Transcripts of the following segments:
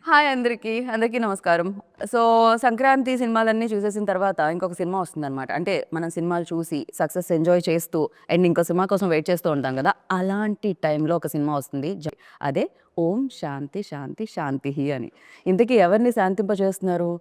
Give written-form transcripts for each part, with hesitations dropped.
Hi అందరికీ. అందరికీ నమస్కారం. సో, సంక్రాంతి సినిమాలన్నీ చూసేసిన తర్వాత ఇంకొక సినిమా వస్తుందనమాట. అంటే మనం సినిమాలు చూసి సక్సెస్ ఎంజాయ్ చేస్తూ అండ్ ఇంకో సినిమా కోసం వెయిట్ చేస్తూ ఉంటాం గదా! అలాంటి టైంలో ఒక సినిమా వస్తుంది. అదే 'ఓం శాంతి శాంతి శాంతిః' అని. ఇంతకీ ఎవరిని శాంతింపజేస్తున్నారు?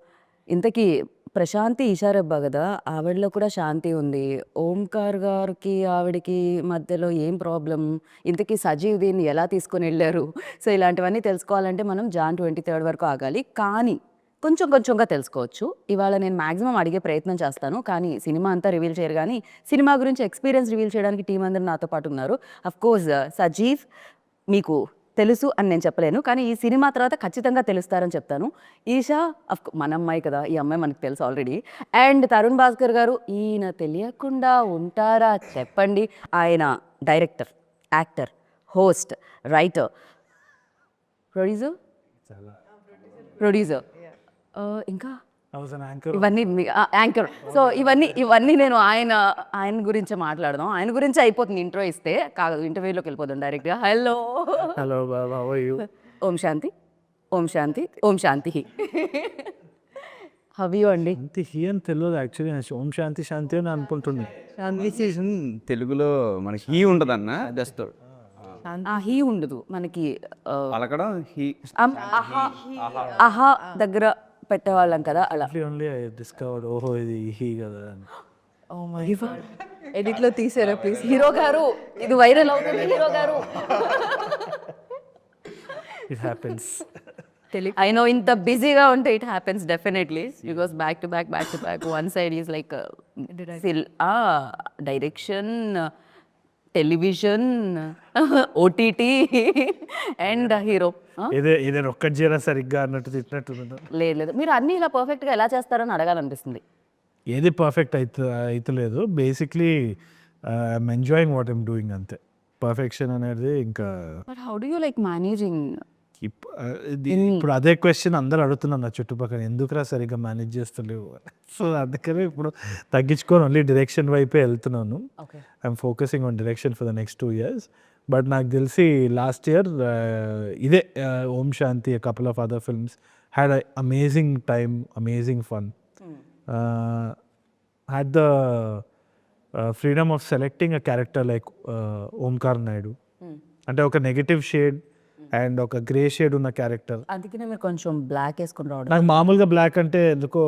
ఇంతకీ ప్రశాంతి ఈషారెబ్బా గదా! ఆవిడలో కూడా శాంతి ఉంది. ఓంకార్ గారికి, ఆవిడకి మధ్యలో ఏం ప్రాబ్లమ్? ఇంతకీ సజీవ్ దీన్ని ఎలా తీసుకొనెళ్లారు? సో, ఇలాంటివన్నీ తెలుసుకోవాలంటే మనం జాన్ 23 వరకు ఆగాలి. కానీ కొంచెం కొంచెంగా తెలుసుకోవచ్చు. ఇవాళ నేను మాక్సిమం అడిగే ప్రయత్నం చేస్తాను. కానీ సినిమా అంతా రివీల్ చేయరు గానీ, సినిమా గురించి ఎక్స్‌పీరియన్స్ రివీల్ చేయడానికి టీమ్ అందరూ నాతో పాటు ఉన్నారు. అఫ్‌కోర్స్ సజీవ్ మీకు తెలుసు అని నేను చెప్పలేను. కానీ ఈ సినిమా తర్వాత ఖచ్చితంగా తెలుస్తారని చెప్తాను. ఈషా మన అమ్మాయి కదా! ఈ అమ్మాయి మనకు తెలుసు ఆల్రెడీ. అండ్ తరుణ్ భాస్కర్ గారు ఈయన తెలియకుండా ఉంటారా చెప్పండి. ఆయన director, actor, host, writer, producer producer ఇంకా ఇవన్నీ యాంకర్. సో, ఇవన్నీ నేను ఆయన గురించే మాట్లాడదాం. ఆయన గురించే అయిపోతుంది ఇంట్రో ఇస్తే. కాదు ఇంటర్వ్యూలోకి వెళ్ళిపోదాం డైరెక్ట్‌గా. హలో బాబు, హౌ ఆర్ యూ? ఓం శాంతి, ఓం శాంతి, ఓం శాంతి. హౌ యూ అండి? శాంతి హీ అని తెలియదు యాక్చువల్లీ. ఓం శాంతి శాంతి అని అనుకుంటుంది. కాన్వర్సేషన్ తెలుగులో మనకి హీ ఉంటదన్న జస్ట్ హీ ఉండదు మనకి. పలకడం హీ అహా దగ్గర పెట్టేవాళ్ళం కదా అలా. ఓన్లీ ఐ డిస్కవర్డ్ ఓహో ఇది హీ కదా అని. ఎడిట్లో తీసారా ప్లీజ్? హీరో గారు ఇది వైరల్ అవుతుంది. హీరో గారు ఇట్ హ్యాపెన్స్. I know ఇంత బిజీగా ఉంటే it happens definitely. Because back to back one side is like direction, television, OTT and hero. ఏదైనా ఒక్కటి చేయరా సరిగ్గా అన్నట్టు తిట్టినట్టు. లేదు మీరు అన్నీ ఇలా పర్ఫెక్ట్గా ఎలా చేస్తారని అడగాలనిపిస్తుంది. ఏది పర్ఫెక్ట్ అవుతలేదు. Basically I'm enjoying what I'm doing అంతే. పర్ఫెక్షన్ అనేది ఇంకా but how do you like managing? ఇప్పుడు అదే క్వశ్చన్ అందరు అడుగుతున్నారు నా చుట్టుపక్కల, ఎందుకురా సరిగ్గా మేనేజ్ చేస్తలేవు. సో అందుకనే ఇప్పుడు తగ్గించుకొని ఓన్లీ డైరెక్షన్ వైపే వెళ్తున్నాను. Okay. I'm focusing on direction for the next 2 years. బట్ నాకు తెలిసి లాస్ట్ ఇయర్ ఇదే Om Shanti, couple of other films had amazing time, amazing fun. Had the freedom of selecting a character like Omkar Naidu. అంటే ఒక నెగటివ్ షేడ్ అండ్ ఒక grey shade ఉన్న character. అందుకనే మీరు కొంచెం బ్లాక్ వేసుకొని రావడం. నాకు మామూలుగా బ్లాక్ అంటే ఎందుకో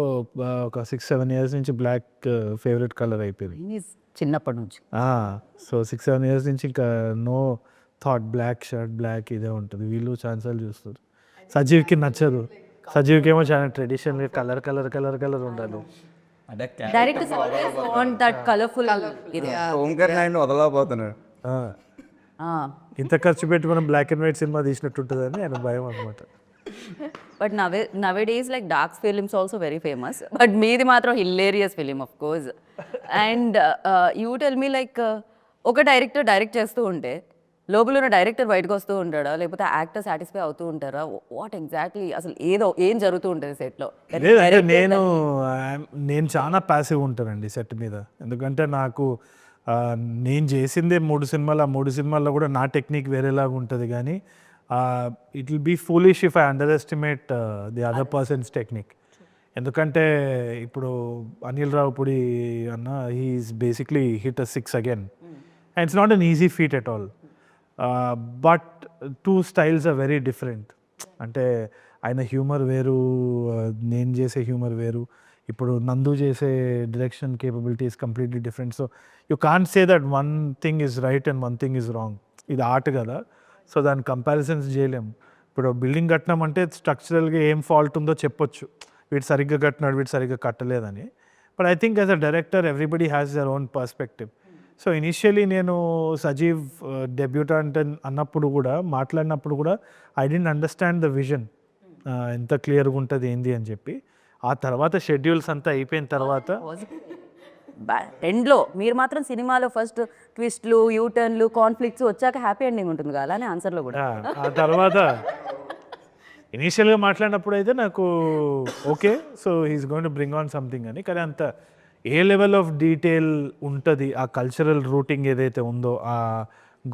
ఒక 6-7 years నుంచి బ్లాక్ ఫేవరెట్ కలర్ అయిపోయింది చిన్నప్పటి నుంచి. సో 6-7 years నుంచి ఇంకా no thought black shirt black ఇదే ఉంటుంది. వీళ్ళు ఛాన్సాలు చూస్తారు. సజీవ్కి నచ్చదు. సజీవ్కి ఏమో చాలా traditional colour colour colour colour ఉండాలి. Directors always want that colourful. Omkar Naidu వదలకపోతున్నాడు. ఇంత ఖర్చు పెట్టి మనం బ్లాక్ అండ్ వైట్ సినిమా తీసినట్టు ఉంటుందని ఆయన భయం అనమాట. But nowadays like dark films also very famous. But మీది మాత్రం hilarious film of course. And you tell me like ఒక డైరెక్టర్ డైరెక్ట్ చేస్తూ ఉంటే లోపల ఉన్న డైరెక్టర్ బయటకు వస్తూ ఉంటాడా, లేకపోతే యాక్టర్ సాటిస్ఫై అవుతూ ఉంటారా? వాట్ ఎగ్జాక్ట్లీ అసలు ఏం జరుగుతూ ఉంటుంది సెట్లో? లేదంటే నేను చాలా ప్యాసివ్ ఉంటానండి సెట్ మీద. ఎందుకంటే నాకు నేను చేసిందే 3 సినిమాలు. ఆ 3 సినిమాల్లో కూడా నా టెక్నిక్ వేరేలాగా ఉంటుంది. కానీ it will be foolish if I underestimate the other persons technique. ఎందుకంటే ఇప్పుడు అనిల్ రావుపూడి అన్న he's basically hit a 6 again and it's not an easy feat at all. But 2 styles are very different. అంటే ఆయన humour వేరు, నేను చేసే humour వేరు. ఇప్పుడు నందు చేసే direction capability is completely different. So you can't say that one thing is right and one thing is wrong. ఇది ఆర్ట్ కదా, సో దాని కంపారిజన్స్ చేయలేము. ఇప్పుడు బిల్డింగ్ కట్టినాం అంటే స్ట్రక్చరల్గా ఏం ఫాల్ట్ ఉందో చెప్పొచ్చు, వీడు సరిగ్గా కట్టినాడు, వీడు సరిగ్గా కట్టలేదని. But I think as a director everybody has their own perspective. So initially నేను సజీవ్ డెబ్యూటాంట్ అన్నప్పుడు కూడా, మాట్లాడినప్పుడు కూడా I didn't understand the vision, ఎంత క్లియర్గా ఉంటుంది ఏంది అని చెప్పి. ఆ తర్వాత షెడ్యూల్స్ అంతా అయిపోయిన తర్వాత ఎండ్లో మీరు మాత్రం సినిమాలో ఫస్ట్ ట్విస్ట్లు, యూటర్న్లు, కాన్ఫ్లిక్ట్స్ వచ్చాక హ్యాపీ ఎండింగ్ ఉంటుంది కదా, అలానే ఆన్సర్లో కూడా. ఆ తర్వాత ఇనీషియల్గా మాట్లాడినప్పుడు అయితే నాకు okay, so he's going to bring on something అని. కానీ అంత ఏ లెవెల్ ఆఫ్ డీటెయిల్ ఉంటుంది, ఆ కల్చరల్ రూటింగ్ ఏదైతే ఉందో, ఆ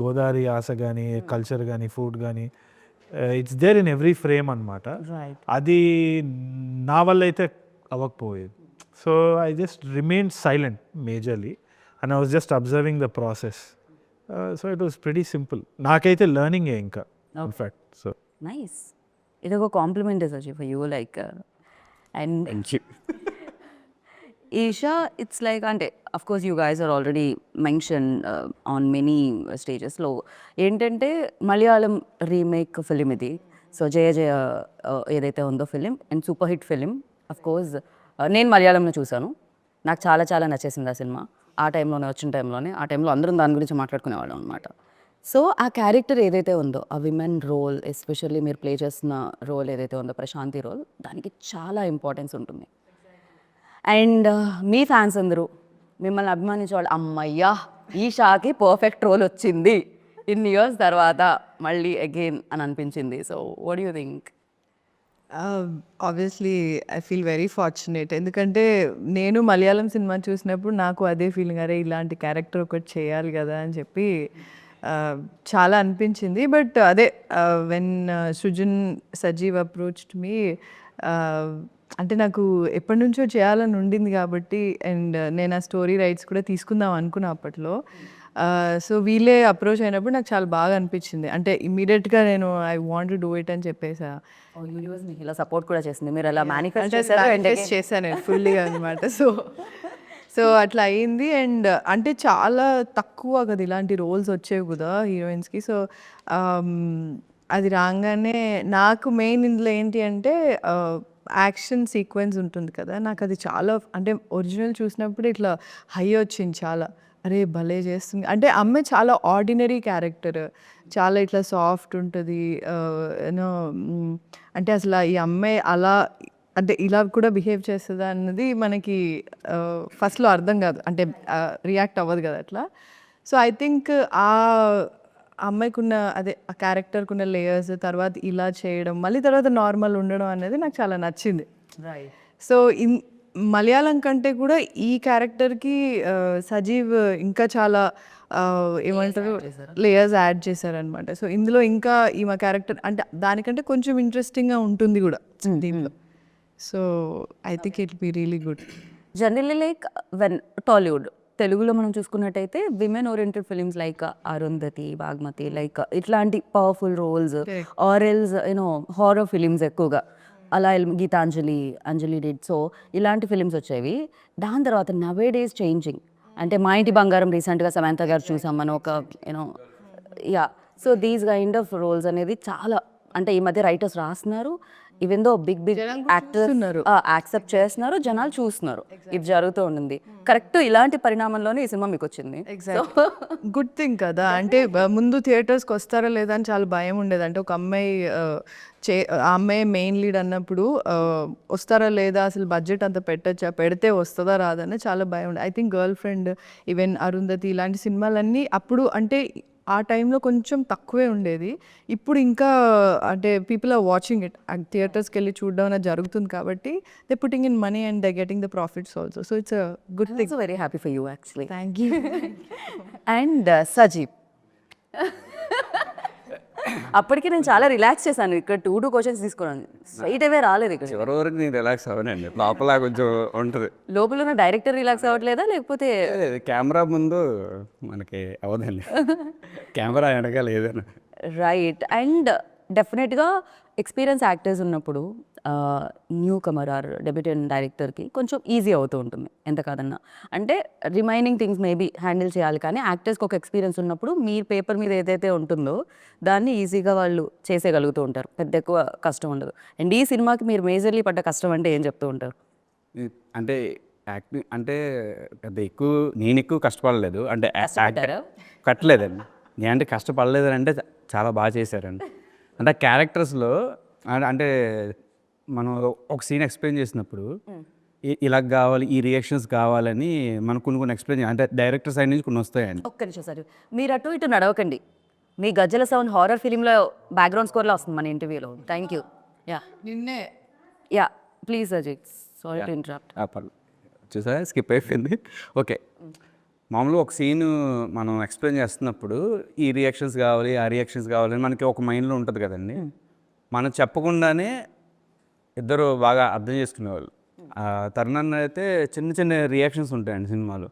గోదావరి ఆశ కానీ, కల్చర్ కానీ, ఫుడ్ కానీ, it's there in every frame అనమాట. రైట్. అది నా వల్ల అయితే అవ్వకపోయేది. So I just remain silent majorly and I was just observing the process. So it was pretty simple. నాకైతే లెర్నింగే ఇంకా ఇన్ఫ్యాక్ట్. So nice. ఇది ఒక compliment Saji for you like. And Eesha it's like అంటే of course you guys are already mention on many స్టేజెస్లో ఏంటంటే Malayalam remake film ఇది. So Jaya జయ ఏదైతే ఉందో film and super hit film. Of course నేను మలయాళంలో చూశాను, నాకు చాలా చాలా నచ్చేసింది ఆ సినిమా. ఆ టైంలోనే వచ్చిన టైంలోనే ఆ టైంలో అందరం దాని గురించి మాట్లాడుకునేవాళ్ళం అనమాట. సో ఆ క్యారెక్టర్ ఏదైతే ఉందో ఆ విమెన్ రోల్, ఎస్పెషల్లీ మీరు ప్లే చేస్తున్న రోల్ ఏదైతే ఉందో ప్రశాంతి రోల్, దానికి చాలా ఇంపార్టెన్స్ ఉంటుంది. అండ్ మీ ఫ్యాన్స్ అందరూ మిమ్మల్ని అభిమానించే వాళ్ళు అమ్మయ్యా ఈ షాకి పర్ఫెక్ట్ రోల్ వచ్చింది ఇన్ని ఇయర్స్ తర్వాత మళ్ళీ అగైన్ అని అనిపించింది. So what you think? Obviously I feel very fortunate. ఎందుకంటే నేను మలయాళం సినిమా చూసినప్పుడు నాకు అదే ఫీలింగ్, అరే ఇలాంటి క్యారెక్టర్ ఒకటి చేయాలి కదా అని చెప్పి చాలా అనిపించింది. బట్ అదే when Srujan Sajeev approached me, అంటే నాకు ఎప్పటి నుంచో చేయాలని ఉండింది కాబట్టి, అండ్ నేను ఆ స్టోరీ రైట్స్ కూడా తీసుకుందాం అనుకున్నా అప్పట్లో. సో వీళ్ళే అప్రోచ్ అయినప్పుడు నాకు చాలా బాగా అనిపించింది. అంటే ఇమ్మీడియట్గా నేను I want to do it అని చెప్పేసా. యూనివర్స్ మీకు ఇలా సపోర్ట్ కూడా చేసింది, మీరు అలా అంటే మేనిఫెస్ట్ చేశాను నేను ఫుల్లీగా అనమాట. సో అట్లా అయింది. అండ్ అంటే చాలా తక్కువ కదా ఇలాంటి రోల్స్ వచ్చేవి కదా హీరోయిన్స్కి. సో అది రాగానే నాకు మెయిన్ ఇందులో ఏంటి అంటే యాక్షన్ సీక్వెన్స్ ఉంటుంది కదా, నాకు అది చాలా అంటే ఒరిజినల్ చూసినప్పుడు ఇట్లా హై వచ్చింది చాలా. అరే భలే చేస్తుంది అంటే అమ్మాయి చాలా ఆర్డినరీ క్యారెక్టర్, చాలా ఇట్లా సాఫ్ట్ ఉంటుంది యూనో. అంటే అసలు ఈ అమ్మాయి అలా అంటే ఇలా కూడా బిహేవ్ చేస్తుందా అన్నది మనకి ఫస్ట్లో అర్థం కాదు, అంటే రియాక్ట్ అవ్వదు కదా అట్లా. సో ఐ థింక్ ఆ అమ్మాయికి ఉన్న అదే ఆ క్యారెక్టర్కి ఉన్న లేయర్స్, తర్వాత ఇలా చేయడం, మళ్ళీ తర్వాత నార్మల్ ఉండడం అనేది నాకు చాలా నచ్చింది. సో మలయాళం కంటే కూడా ఈ క్యారెక్టర్కి సజీవ్ ఇంకా చాలా ఏమంటారు లేయర్స్ యాడ్ చేశారనమాట. సో ఇందులో ఇంకా ఈమె క్యారెక్టర్ అంటే దానికంటే కొంచెం ఇంట్రెస్టింగ్గా ఉంటుంది కూడా దీంట్లో. So I think it be really good. Generally like when Tollywood తెలుగులో మనం చూసుకున్నట్టయితే women oriented films like Arundhati, Bhagmati, like ఇట్లాంటి powerful roles or else you know horror films ఎక్కువగా, అలా గీతాంజలి, అంజలి డిడ్. సో ఇలాంటి ఫిలిమ్స్ వచ్చేవి. దాని తర్వాత నవే డేస్ చేంజింగ్ అంటే మా ఇంటి బంగారం రీసెంట్గా సమంత గారు చూసాం మనం ఒక you know yeah. So these kind of roles అనేది చాలా అంటే ఈ మధ్య రైటర్స్ రాస్తున్నారు, even though big actors accept చేస్తున్నారు, జనాలు చూస్తున్నారు. ఇది జరుగుతూ ఉంటుంది. కరెక్ట్ ఇలాంటి పరిణామంలోనే ఈ సినిమా మీకు వచ్చింది. గుడ్ థింగ్ కదా. అంటే ముందు థియేటర్స్కి వస్తారా లేదా అని చాలా భయం ఉండేది. అంటే ఒక అమ్మాయి ఆ అమ్మాయి మెయిన్ లీడ్ అన్నప్పుడు వస్తారా లేదా, అసలు బడ్జెట్ అంత పెట్టచ్చా, పెడితే వస్తుందా రాదని చాలా భయం ఉండేది. I think girl friend, even Arundhati ఇలాంటి సినిమాలన్నీ అప్పుడు అంటే ఆ టైంలో కొంచెం తక్కువే ఉండేది. ఇప్పుడు ఇంకా అంటే పీపుల్ ఆర్ వాచింగ్ ఇట్, థియేటర్స్కి వెళ్ళి చూడడం అనేది జరుగుతుంది కాబట్టి they putting in money and they getting the profits also. So it's a good thing. So very happy for you actually. Thank you. And Sajeev అప్పటికి నేను చాలా రిలాక్స్ చేశాను. ఇక్కడ 2 క్వశ్చన్స్ తీసుకున్నాను, స్ట్రైట్ అవే రాలేదు. ఇక్కడ చివరి వరకు నేను రిలాక్స్ అవ్వనండి, లోపల కొంచెం ఉంటుంది. లోపల ఉన్న డైరెక్టర్ రిలాక్స్ అవ్వట్లేదా లేకపోతే కెమెరా ముందు మనకి అవ్వదండి, కెమెరా వెనకాల ఏదైనా. రైట్. అండ్ డెఫినెట్గా ఎక్స్పీరియన్స్ యాక్టర్స్ ఉన్నప్పుడు న్యూ కమర్ ఆర్ డెబ్యూటెంట్ డైరెక్టర్కి కొంచెం ఈజీ అవుతూ ఉంటుంది ఎంత కాదన్నా. అంటే రిమైనింగ్ థింగ్స్ మేబీ హ్యాండిల్ చేయాలి, కానీ యాక్టర్స్కి ఒక ఎక్స్పీరియన్స్ ఉన్నప్పుడు మీ పేపర్ మీద ఏదైతే ఉంటుందో దాన్ని ఈజీగా వాళ్ళు చేసేయగలుగుతూ ఉంటారు, పెద్ద ఎక్కువ కష్టం ఉండదు. అండ్ ఈ సినిమాకి మీరు మేజర్లీ పడ్డ కష్టం అంటే ఏం చెప్తూ ఉంటారు? అంటే యాక్టింగ్ అంటే పెద్ద నేను ఎక్కువ కష్టపడలేదు, అంటే కట్టలేదండి. నేనంటే కష్టపడలేదని అంటే చాలా బాగా చేశారండి. అంటే క్యారెక్టర్స్లో అంటే మనం ఒక సీన్ ఎక్స్ప్లెయిన్ చేసినప్పుడు ఇలా కావాలి, ఈ రియాక్షన్స్ కావాలని మనం కొన్ని ఎక్స్ప్లెయిన్ చేయాలి. అంటే డైరెక్టర్ సైడ్ నుంచి కొన్ని వస్తాయండి. ఒక్క నిమిషం సార్, మీరు అటు ఇటు నడవకండి. మీ గజ్జల సౌండ్ హారర్ ఫిలింలో బ్యాక్గ్రౌండ్ స్కోర్లో వస్తుంది మన ఇంటర్వ్యూలో. Thank you. యా నిన్నే yeah please Ajay, sorry to interrupt. చూసా స్కిప్ అయిపోయింది. ఓకే, మామూలుగా ఒక సీన్ మనం ఎక్స్ప్లెయిన్ చేస్తున్నప్పుడు ఈ రియాక్షన్స్ కావాలి, ఆ రియాక్షన్స్ కావాలని మనకి ఒక మైండ్లో ఉంటుంది కదండి. మనం చెప్పకుండానే ఇద్దరు బాగా అర్థం చేసుకునేవాళ్ళు. తరుణ్ అన్న అయితే చిన్న చిన్న రియాక్షన్స్ ఉంటాయండి సినిమాలో.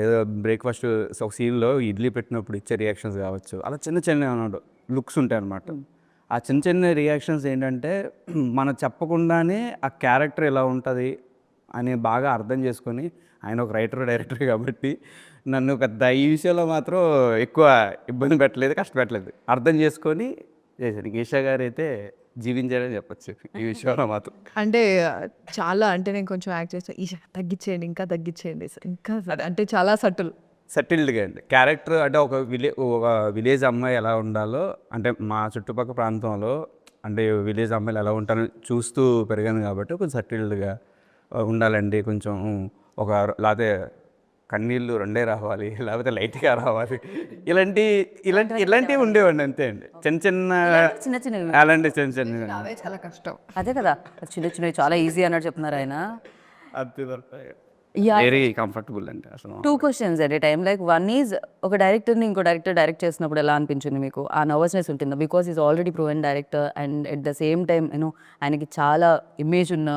ఏదో బ్రేక్ఫాస్ట్ ఒక సీన్లో ఇడ్లీ పెట్టినప్పుడు ఇచ్చే రియాక్షన్స్ కావచ్చు, అలా చిన్న చిన్న లుక్స్ ఉంటాయి అన్నమాట. ఆ చిన్న చిన్న రియాక్షన్స్ ఏంటంటే మనం చెప్పకుండానే ఆ క్యారెక్టర్ ఎలా ఉంటుంది అని బాగా అర్థం చేసుకొని, ఆయన ఒక డైరెక్టర్ కాబట్టి నన్ను పెద్ద ఈ విషయంలో మాత్రం ఎక్కువ ఇబ్బంది పెట్టలేదు, కష్టపెట్టలేదు, అర్థం చేసుకొని చేశాను. ఈషా గారు అయితే జీవించారని చెప్పచ్చు ఈ విషయంలో మాత్రం. అంటే చాలా అంటే నేను కొంచెం యాక్ట్ చేస్తాను, ఈషా తగ్గించేయండి, ఇంకా తగ్గించేయండి, ఇంకా అంటే చాలా సటిల్. సెటిల్డ్గా అండి క్యారెక్టర్. అంటే ఒక విలేజ్ అమ్మాయి ఎలా ఉండాలో, అంటే మా చుట్టుపక్కల ప్రాంతంలో అంటే విలేజ్ అమ్మాయిలు ఎలా ఉంటారో చూస్తూ పెరిగాను కాబట్టి కొంచెం సెటిల్డ్గా ఉండాలండి. కొంచెం ఒక లేకపోతే కన్నీళ్ళు రెండే రావాలి, లేకపోతే లైట్గా రావాలి, ఇలాంటివి ఉండేవాడిని అంతే అండి. చిన్న చిన్నవి అలాంటి చిన్న అవే చాలా కష్టం. అదే కదా, చిన్న చిన్నవి చాలా ఈజీ అన్నట్టు చెప్తున్నారు ఆయన. వెరీ కంఫర్టబుల్ అండి అసలు. 2 questions at a time. Like one is, ఒక డైరెక్టర్ని ఇంకో డైరెక్టర్ డైరెక్ట్ చేసినప్పుడు ఎలా అనిపించింది మీకు? ఆ నర్వస్నెస్ ఉంటుందా? Because is already proven director and at the same time ఆయనకి చాలా ఇమేజ్ ఉన్న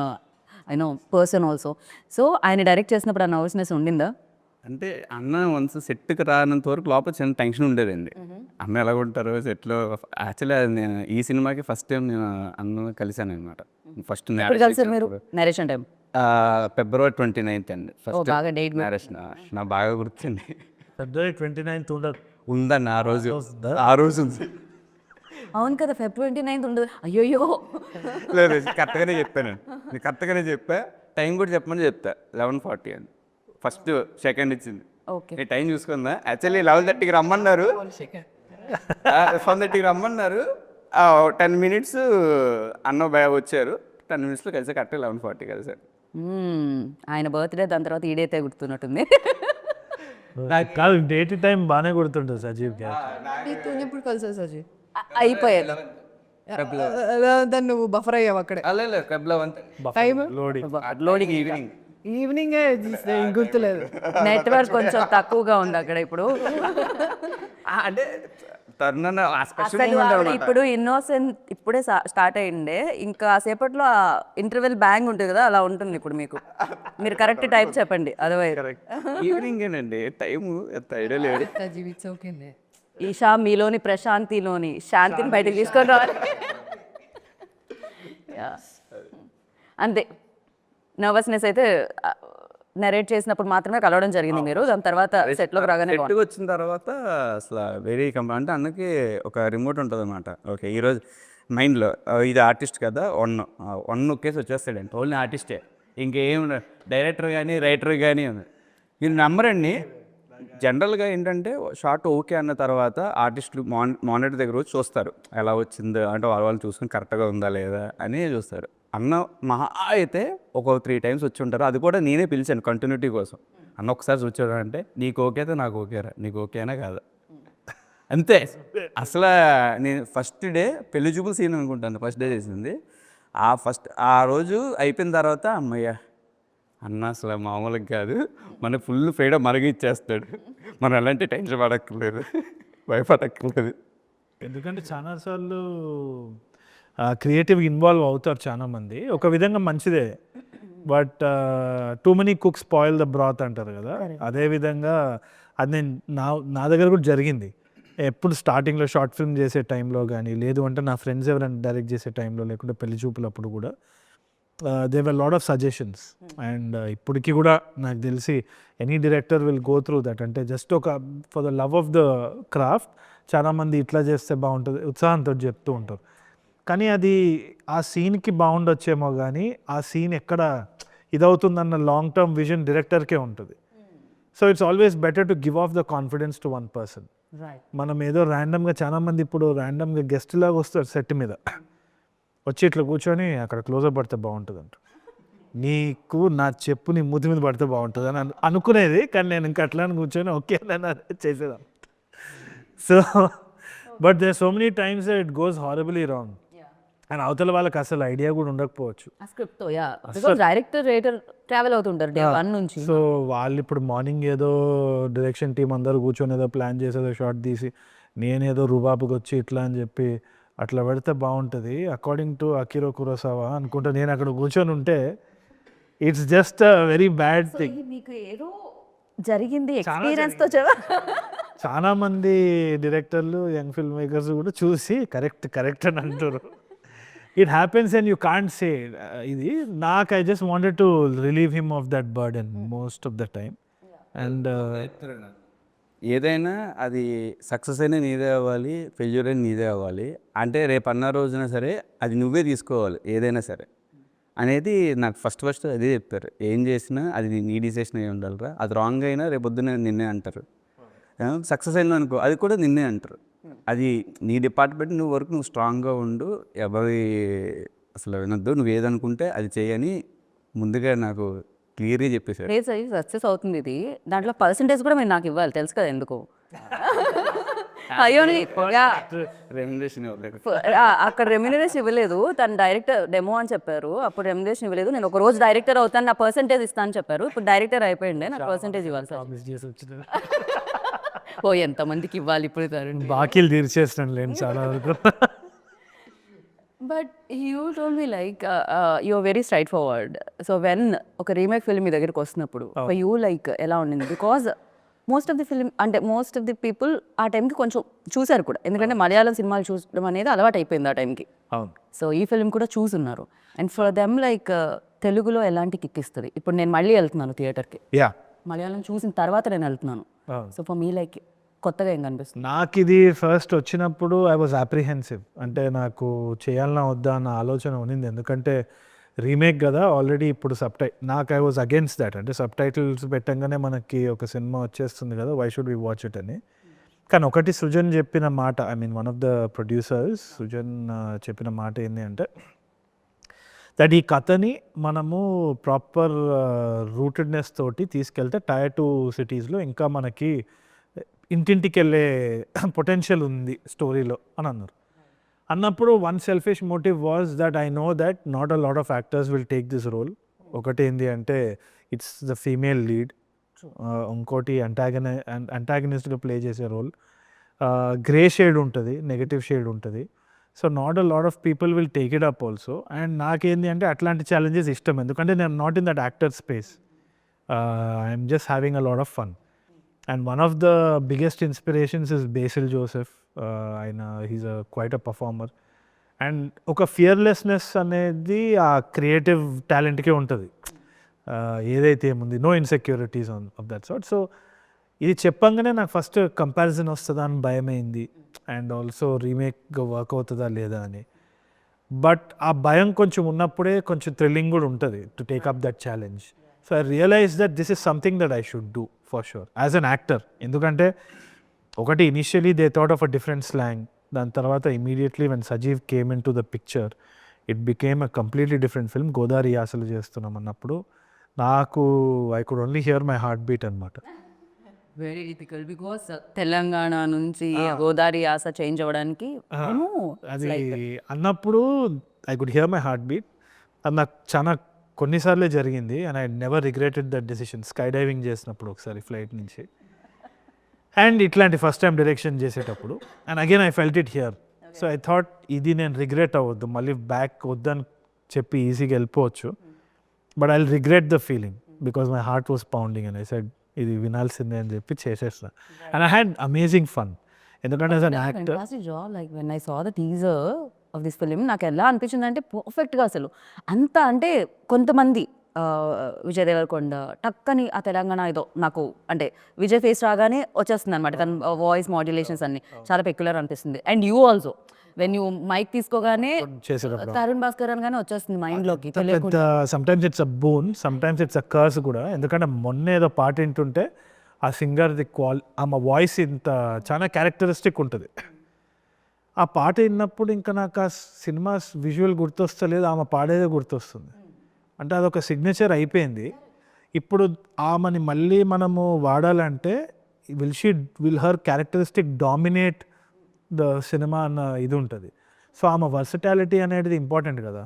పర్సన్ ఆల్సో. సో ఆయన డైరెక్ట్ చేసినప్పుడు ఆ నర్వస్నెస్ ఉండిందా? అంటే అన్న వన్స్ సెట్కి రానంత వరకు లోపల చిన్న టెన్షన్ ఉండేదండి. అన్న ఎలా ఉంటారు సెట్లో. యాక్చువల్లీ నేను ఈ సినిమాకి ఫస్ట్ టైం నేను అన్న కలిశాను అనమాట. ఫస్ట్ కలిసారు మీరు నరేషన్ టైం? February 29th అండి ఫస్ట్ బాగా డేట్ నేరేషన్. నాకు బాగా గుర్తుంది. February 29th ఉండదు. ఉందండి ఆ రోజు ఉంది. అవును కదా, February 29th ఉండదు. అయ్యోయ్యో, లేదు కరెక్ట్గానే చెప్పాను, నేను కరెక్ట్గానే చెప్పా. టైం కూడా చెప్పమని చెప్తా, 11:40 అని ఫస్ట్ సెకండ్ ఇచ్చింది. ఓకే. నేను టైం చూసుకుందా. యాక్చువల్లీ 11:30కి రమ్మన్నారు, 11:30కి రమ్మన్నారు. 10 minutes అన్న భయ వచ్చారు, 10 minutesలో కలిసి కరెక్ట్గా 11:40 కలిసారు. ఆయన బర్త్డే దాని తర్వాత ఈడైతే గుర్తున్నట్టుంది. కాదు, డేట్ టైం బాగానే గుర్తుంటుంది సజీవ్ గారు. ఎప్పుడు కలిసావు సజీ? అయిపోయాయి. దాన్ని నువ్వు బఫర్ అయ్యావు అక్కడే. టైం లోడింగ్ ఈవినింగ్ ఈవినింగ్ గుర్తులేదు. నెట్వర్క్ కొంచెం తక్కువగా ఉంది అక్కడ ఇప్పుడు. అంటే తరుణ అసలు ఇప్పుడు ఇన్నోసెంట్ ఇప్పుడే స్టార్ట్ అయ్యిండే, ఇంకా సేపట్లో ఇంటర్వెల్ బ్యాంగ్ ఉంటుంది కదా, అలా ఉంటుంది ఇప్పుడు మీకు. మీరు కరెక్ట్ టైప్ చెప్పండి, అదర్వైజ్ ఈవినింగ్ ఏనండి టైం ఎంత ఐడియా లేదు. ఈషా మీలోని ప్రశాంతిలోని శాంతిని బయటకు తీసుకొని రావాలి. Yeah. అంతే. నర్వస్నెస్ అయితే నరేట్ చేసినప్పుడు మాత్రమే కలవడం జరిగింది మీరు. దాని తర్వాత సెట్లోకి రాగానే సెట్కి వచ్చిన తర్వాత అసలు వెరీ అంటే అన్నకి ఒక రిమోట్ ఉంటుంది అనమాట. ఓకే ఈరోజు మైండ్లో ఇది ఆర్టిస్ట్ కదా, వన్ ఒకేసి వచ్చేస్తాడండి, ఓన్లీ ఆర్టిస్టే, ఇంకేం డైరెక్టర్ కానీ రైటర్ కానీ మీరు నమ్మరండి. జనరల్గా ఏంటంటే షార్ట్ ఓకే అన్న తర్వాత ఆర్టిస్టులు మానిటర్ దగ్గర వచ్చి చూస్తారు ఎలా వచ్చిందో, అంటే వాళ్ళు చూసుకుని కరెక్ట్గా ఉందా లేదా అని చూస్తారు. అన్న మహా అయితే ఒక 3 times వచ్చి ఉంటారు, అది కూడా నేనే పిలిచాను కంటిన్యూటీ కోసం. అన్న ఒకసారి చూచాడు అంటే నీకు ఓకే అయితే నాకు ఓకేరా, నీకు ఓకేనా కాదా అంతే. అసలు నేను ఫస్ట్ డే పెళ్లి చూపుల సీన్ అనుకుంటాను ఫస్ట్ డే చేసింది. ఆ రోజు అయిపోయిన తర్వాత అమ్మయ్య అన్న అసలు మామూలుగా కాదు, మన ఫుల్ ఫ్రీడమ్ మరగిచ్చేస్తాడు, మనం ఎలాంటి టెన్షన్ పడక్కర్లేదు, భయపడక్కర్లేదు. ఎందుకంటే చాలాసార్లు క్రియేటివ్ ఇన్వాల్వ్ అవుతారు చాలామంది, ఒక విధంగా మంచిదే. But too many cooks spoil the బ్రాత్ అంటారు కదా, అదేవిధంగా అది నేను నా దగ్గర కూడా జరిగింది. ఎప్పుడు స్టార్టింగ్లో షార్ట్ ఫిల్మ్ చేసే టైంలో కానీ, లేదు అంటే నా ఫ్రెండ్స్ ఎవరైనా డైరెక్ట్ చేసే టైంలో, లేకుంటే పెళ్లి చూపులప్పుడు కూడా they were lot of suggestions. And ఇప్పటికీ కూడా నాకు తెలిసి any director will go through that. అంటే జస్ట్ ఒక for the love of the craft చాలామంది ఇట్లా చేస్తే బాగుంటుంది ఉత్సాహంతో చెప్తూ ఉంటారు. కానీ అది ఆ సీన్కి బాగుండొచ్చేమో, కానీ ఆ సీన్ ఎక్కడ ఇదవుతుందన్న లాంగ్ టర్మ్ విజన్ డైరెక్టర్కే ఉంటుంది. So it's always better to give of the confidence to one person. మనం ఏదో ర్యాండమ్గా, చాలామంది ఇప్పుడు ర్యాండమ్గా గెస్ట్ లాగా వస్తారు సెట్ మీద, వచ్చి ఇట్లా కూర్చొని అక్కడ క్లోజప్ పడితే బాగుంటుంది అంట, నీకు నా చెప్పు నీ ముద్దు మీద పడితే బాగుంటుంది అని అనుకునేది. కానీ నేను ఇంకా అట్లా కూర్చొని ఓకే అని చేసేదాన్ని. So but there so many times it goes horribly wrong. And అవతల వాళ్ళకి అసలు ఐడియా కూడా ఉండకపోవచ్చు. డైరెక్టర్ రైటర్ ట్రావెల్ అవుతుంటారు డే 1 నుంచి. సో వాళ్ళు ఇప్పుడు మార్నింగ్ ఏదో డైరెక్షన్ టీం అందరూ కూర్చొని ఏదో ప్లాన్ చేసేదో షార్ట్ తీసి, నేనేదో రుబాబుకి వచ్చి ఇట్లా అని చెప్పి అట్లా పెడితే బాగుంటుంది అకార్డింగ్ టు అకిరో కురోసావా అనుకుంటా. నేను అక్కడ కూర్చొని ఉంటే it's just a very bad thing. మీకు ఏదో జరిగింది ఎక్స్పీరియన్స్తో చాలా మంది డైరెక్టర్లు యంగ్ ఫిల్మ్ మేకర్స్ కూడా చూసి కరెక్ట్ అని అంటారు. It happens and you can't say ఇది. నాకు I just wanted to relieve him of that burden most of the time. And ఏదైనా అది సక్సెస్ అయినా నీదే అవ్వాలి, ఫెయిల్యూర్ అయినా నీదే అవ్వాలి. అంటే రేపు అన్న రోజున సరే అది నువ్వే తీసుకోవాలి ఏదైనా సరే అనేది నాకు ఫస్ట్ అదే చెప్తారు. ఏం చేసినా అది నీ డిసిషన్ అయి ఉండాలిరా. అది రాంగ్ అయినా రేపు పొద్దున్న నిన్నే అంటారు. సక్సెస్ అయినా అనుకో అది కూడా నిన్నే అంటారు. అది నీ డిపార్ట్మెంట్ నువ్వు వరకు నువ్వు స్ట్రాంగ్గా ఉండు, ఎవరి అసలు వినొద్దు, నువ్వు ఏదనుకుంటే అది చేయని ముందుగా నాకు క్లియర్గా చెప్పేశారు. లేదు సార్ సక్సెస్ అవుతుంది ఇది, దాంట్లో పర్సంటేజ్ కూడా మీరు నాకు ఇవ్వాలి, తెలుసు కదా ఎందుకు. అయ్యో రెమ్యునరేషన్ ఇవ్వలేదు. అక్కడ రెమ్యునరేషన్ ఇవ్వలేదు, తను డైరెక్టర్ డెమో అని చెప్పారు, అప్పుడు రెమ్యునరేషన్ ఇవ్వలేదు. నేను ఒక రోజు డైరెక్టర్ అవుతాను, నా పర్సంటేజ్ ఇస్తాను అని చెప్పారు. ఇప్పుడు డైరెక్టర్ అయిపోయింది, నాకు పర్సంటేజ్ ఇవ్వాలి సార్. ఓ ఎంతమందికి ఇవ్వాలి ఇప్పుడు తరుణ్. బాకీలు తీర్చేస్తాను లేని చాలా వరకు. But you told me like you very straight forward. So when ఒక రీమేక్ ఫిల్మ్ మీ దగ్గరికి వస్తున్నప్పుడు యూ లైక్ ఎలా ఉండింది? Because most of the film అంటే మోస్ట్ ఆఫ్ ది పీపుల్ ఆ టైంకి కొంచెం చూశారు కూడా, ఎందుకంటే మలయాళం సినిమాలు చూడడం అనేది అలవాటు అయిపోయింది ఆ టైంకి. అవును. సో ఈ ఫిల్మ్ కూడా చూసున్నారు. అండ్ ఫర్ దెమ్ లైక్ తెలుగులో ఎలాంటి కిక్ ఇస్తుంది? ఇప్పుడు నేను మళ్ళీ వెళ్తున్నాను థియేటర్కి, యా, మలయాళం చూసిన తర్వాత నేను వెళ్తున్నాను. సో ఫర్ మీ లైక్ కొత్తగా ఏం కనిపిస్తుంది? నాకు ఇది ఫస్ట్ వచ్చినప్పుడు ఐ వాజ్ అప్రిహెన్సివ్. అంటే నాకు చేయాలన్నా వద్దా అన్న ఆలోచన ఉన్నింది. ఎందుకంటే రీమేక్ కదా ఆల్రెడీ. ఇప్పుడు నాకు ఐ వాజ్ అగేన్స్ట్ దాట్. అంటే సబ్ టైటిల్స్ పెట్టంగానే మనకి ఒక సినిమా వచ్చేస్తుంది కదా, why should we watch it అని. కానీ ఒకటి సృజన్ చెప్పిన మాట, I mean one of the producers Srujan చెప్పిన మాట ఏంటి అంటే దట్ ఈ కథని మనము ప్రాపర్ రూటెడ్నెస్ తోటి తీసుకెళ్తే టైర్ 2 సిటీస్లో ఇంకా మనకి ఇంటింటికి వెళ్ళే పొటెన్షియల్ ఉంది స్టోరీలో అని అన్నారు. అన్నప్పుడు one selfish motive was that I know that not a lot of actors will take this role. ఒకటి ఏంటి అంటే ఇట్స్ ద ఫీమేల్ లీడ్, ఇంకోటి అంటాగనిస్ట్గా ప్లే చేసే రోల్, గ్రే షేడ్ ఉంటుంది, నెగటివ్ షేడ్ ఉంటుంది. So not a lot of people will take it up also. And నాకేంది అంటే అట్లాంటి ఛాలెంజెస్ ఇష్టం, ఎందుకంటే నేను not in that actor space. I'm just having a lot of fun. And one of the biggest inspirations is Basil Joseph. He's quite a performer. And ఒక fearlessness అనేది ఆ creative టాలెంట్కే ఉంటుంది. ఏదైతే ఏముంది, no insecurities of that sort. So ఇది చెప్పంగానే నాకు ఫస్ట్ కంపారిజన్ వస్తుందా అని భయమైంది, అండ్ ఆల్సో రీమేక్ వర్క్ అవుతుందా లేదా అని. బట్ ఆ భయం కొంచెం ఉన్నప్పుడే కొంచెం థ్రిల్లింగ్ కూడా ఉంటుంది to take up that challenge. So I realise that this is something that I should do for sure as an actor. ఎందుకంటే ఒకటి initially they thought of a different slang, దాని తర్వాత immediately when Sajeev came in to the picture it became a completely different film. Godavari యాసలు చేస్తున్నాం అన్నప్పుడు నాకు I could only hear my heart beat అనమాట. Very difficult because Telangana నుంచి గోదావరి యాస చేంజ్ అవ్వడానికి అది అన్నప్పుడు I could hear my heart beat. అది నాకు చాలా కొన్నిసార్లే జరిగింది and I never regretted that decision. Sky diving చేసినప్పుడు ఒకసారి ఫ్లైట్ నుంచి, అండ్ ఇట్లాంటి ఫస్ట్ టైం డైరెక్షన్ చేసేటప్పుడు, and again I felt it here. So I thought ఇది నేను రిగ్రెట్ అవ్వద్దు, మళ్ళీ బ్యాక్ వద్దని చెప్పి ఈజీగా వెళ్ళిపోవచ్చు, but I regret the feeling because my heart was pounding and I said ఇది వినాల్సిందే అని చెప్పి చేసేస్తా. And I had amazing fun. ఎందుకంటే as an actor like when I saw the teaser of this film నాకు ఎలా అనిపించింది అంటే పర్ఫెక్ట్గా అసలు అంతా. అంటే కొంతమంది విజయ్ దేవరకొండ టక్కని ఆ తెలంగాణ ఏదో నాకు అంటే విజయ్ ఫేస్ రాగానే వచ్చేస్తుంది అనమాట, తన వాయిస్ మాడ్యులేషన్స్ అన్ని చాలా పెక్యులర్ అనిపిస్తుంది. And you also when you mic తీసుకోగానే తరుణ్ భాస్కర్ అనగానే వచ్చేస్తుంది మైండ్లోకి. Sometimes it's a boon, sometimes it's a curse కూడా. ఎందుకంటే మొన్న ఏదో పాట వింటుంటే ఆ సింగర్ది ఆమె వాయిస్ ఇంత చాలా క్యారెక్టరిస్టిక్ ఉంటుంది. ఆ పాట విన్నప్పుడు ఇంకా నాకు ఆ సినిమా విజువల్ గుర్తొస్తలేదు, ఆమె పాడేదే గుర్తొస్తుంది. అంటే అదొక సిగ్నేచర్ అయిపోయింది. ఇప్పుడు ఆమెని మళ్ళీ మనము వాడాలంటే will her characteristic dominate the cinema అన్న ఇది ఉంటుంది. సో ఆమె వర్సటాలిటీ అనేది ఇంపార్టెంట్ కదా,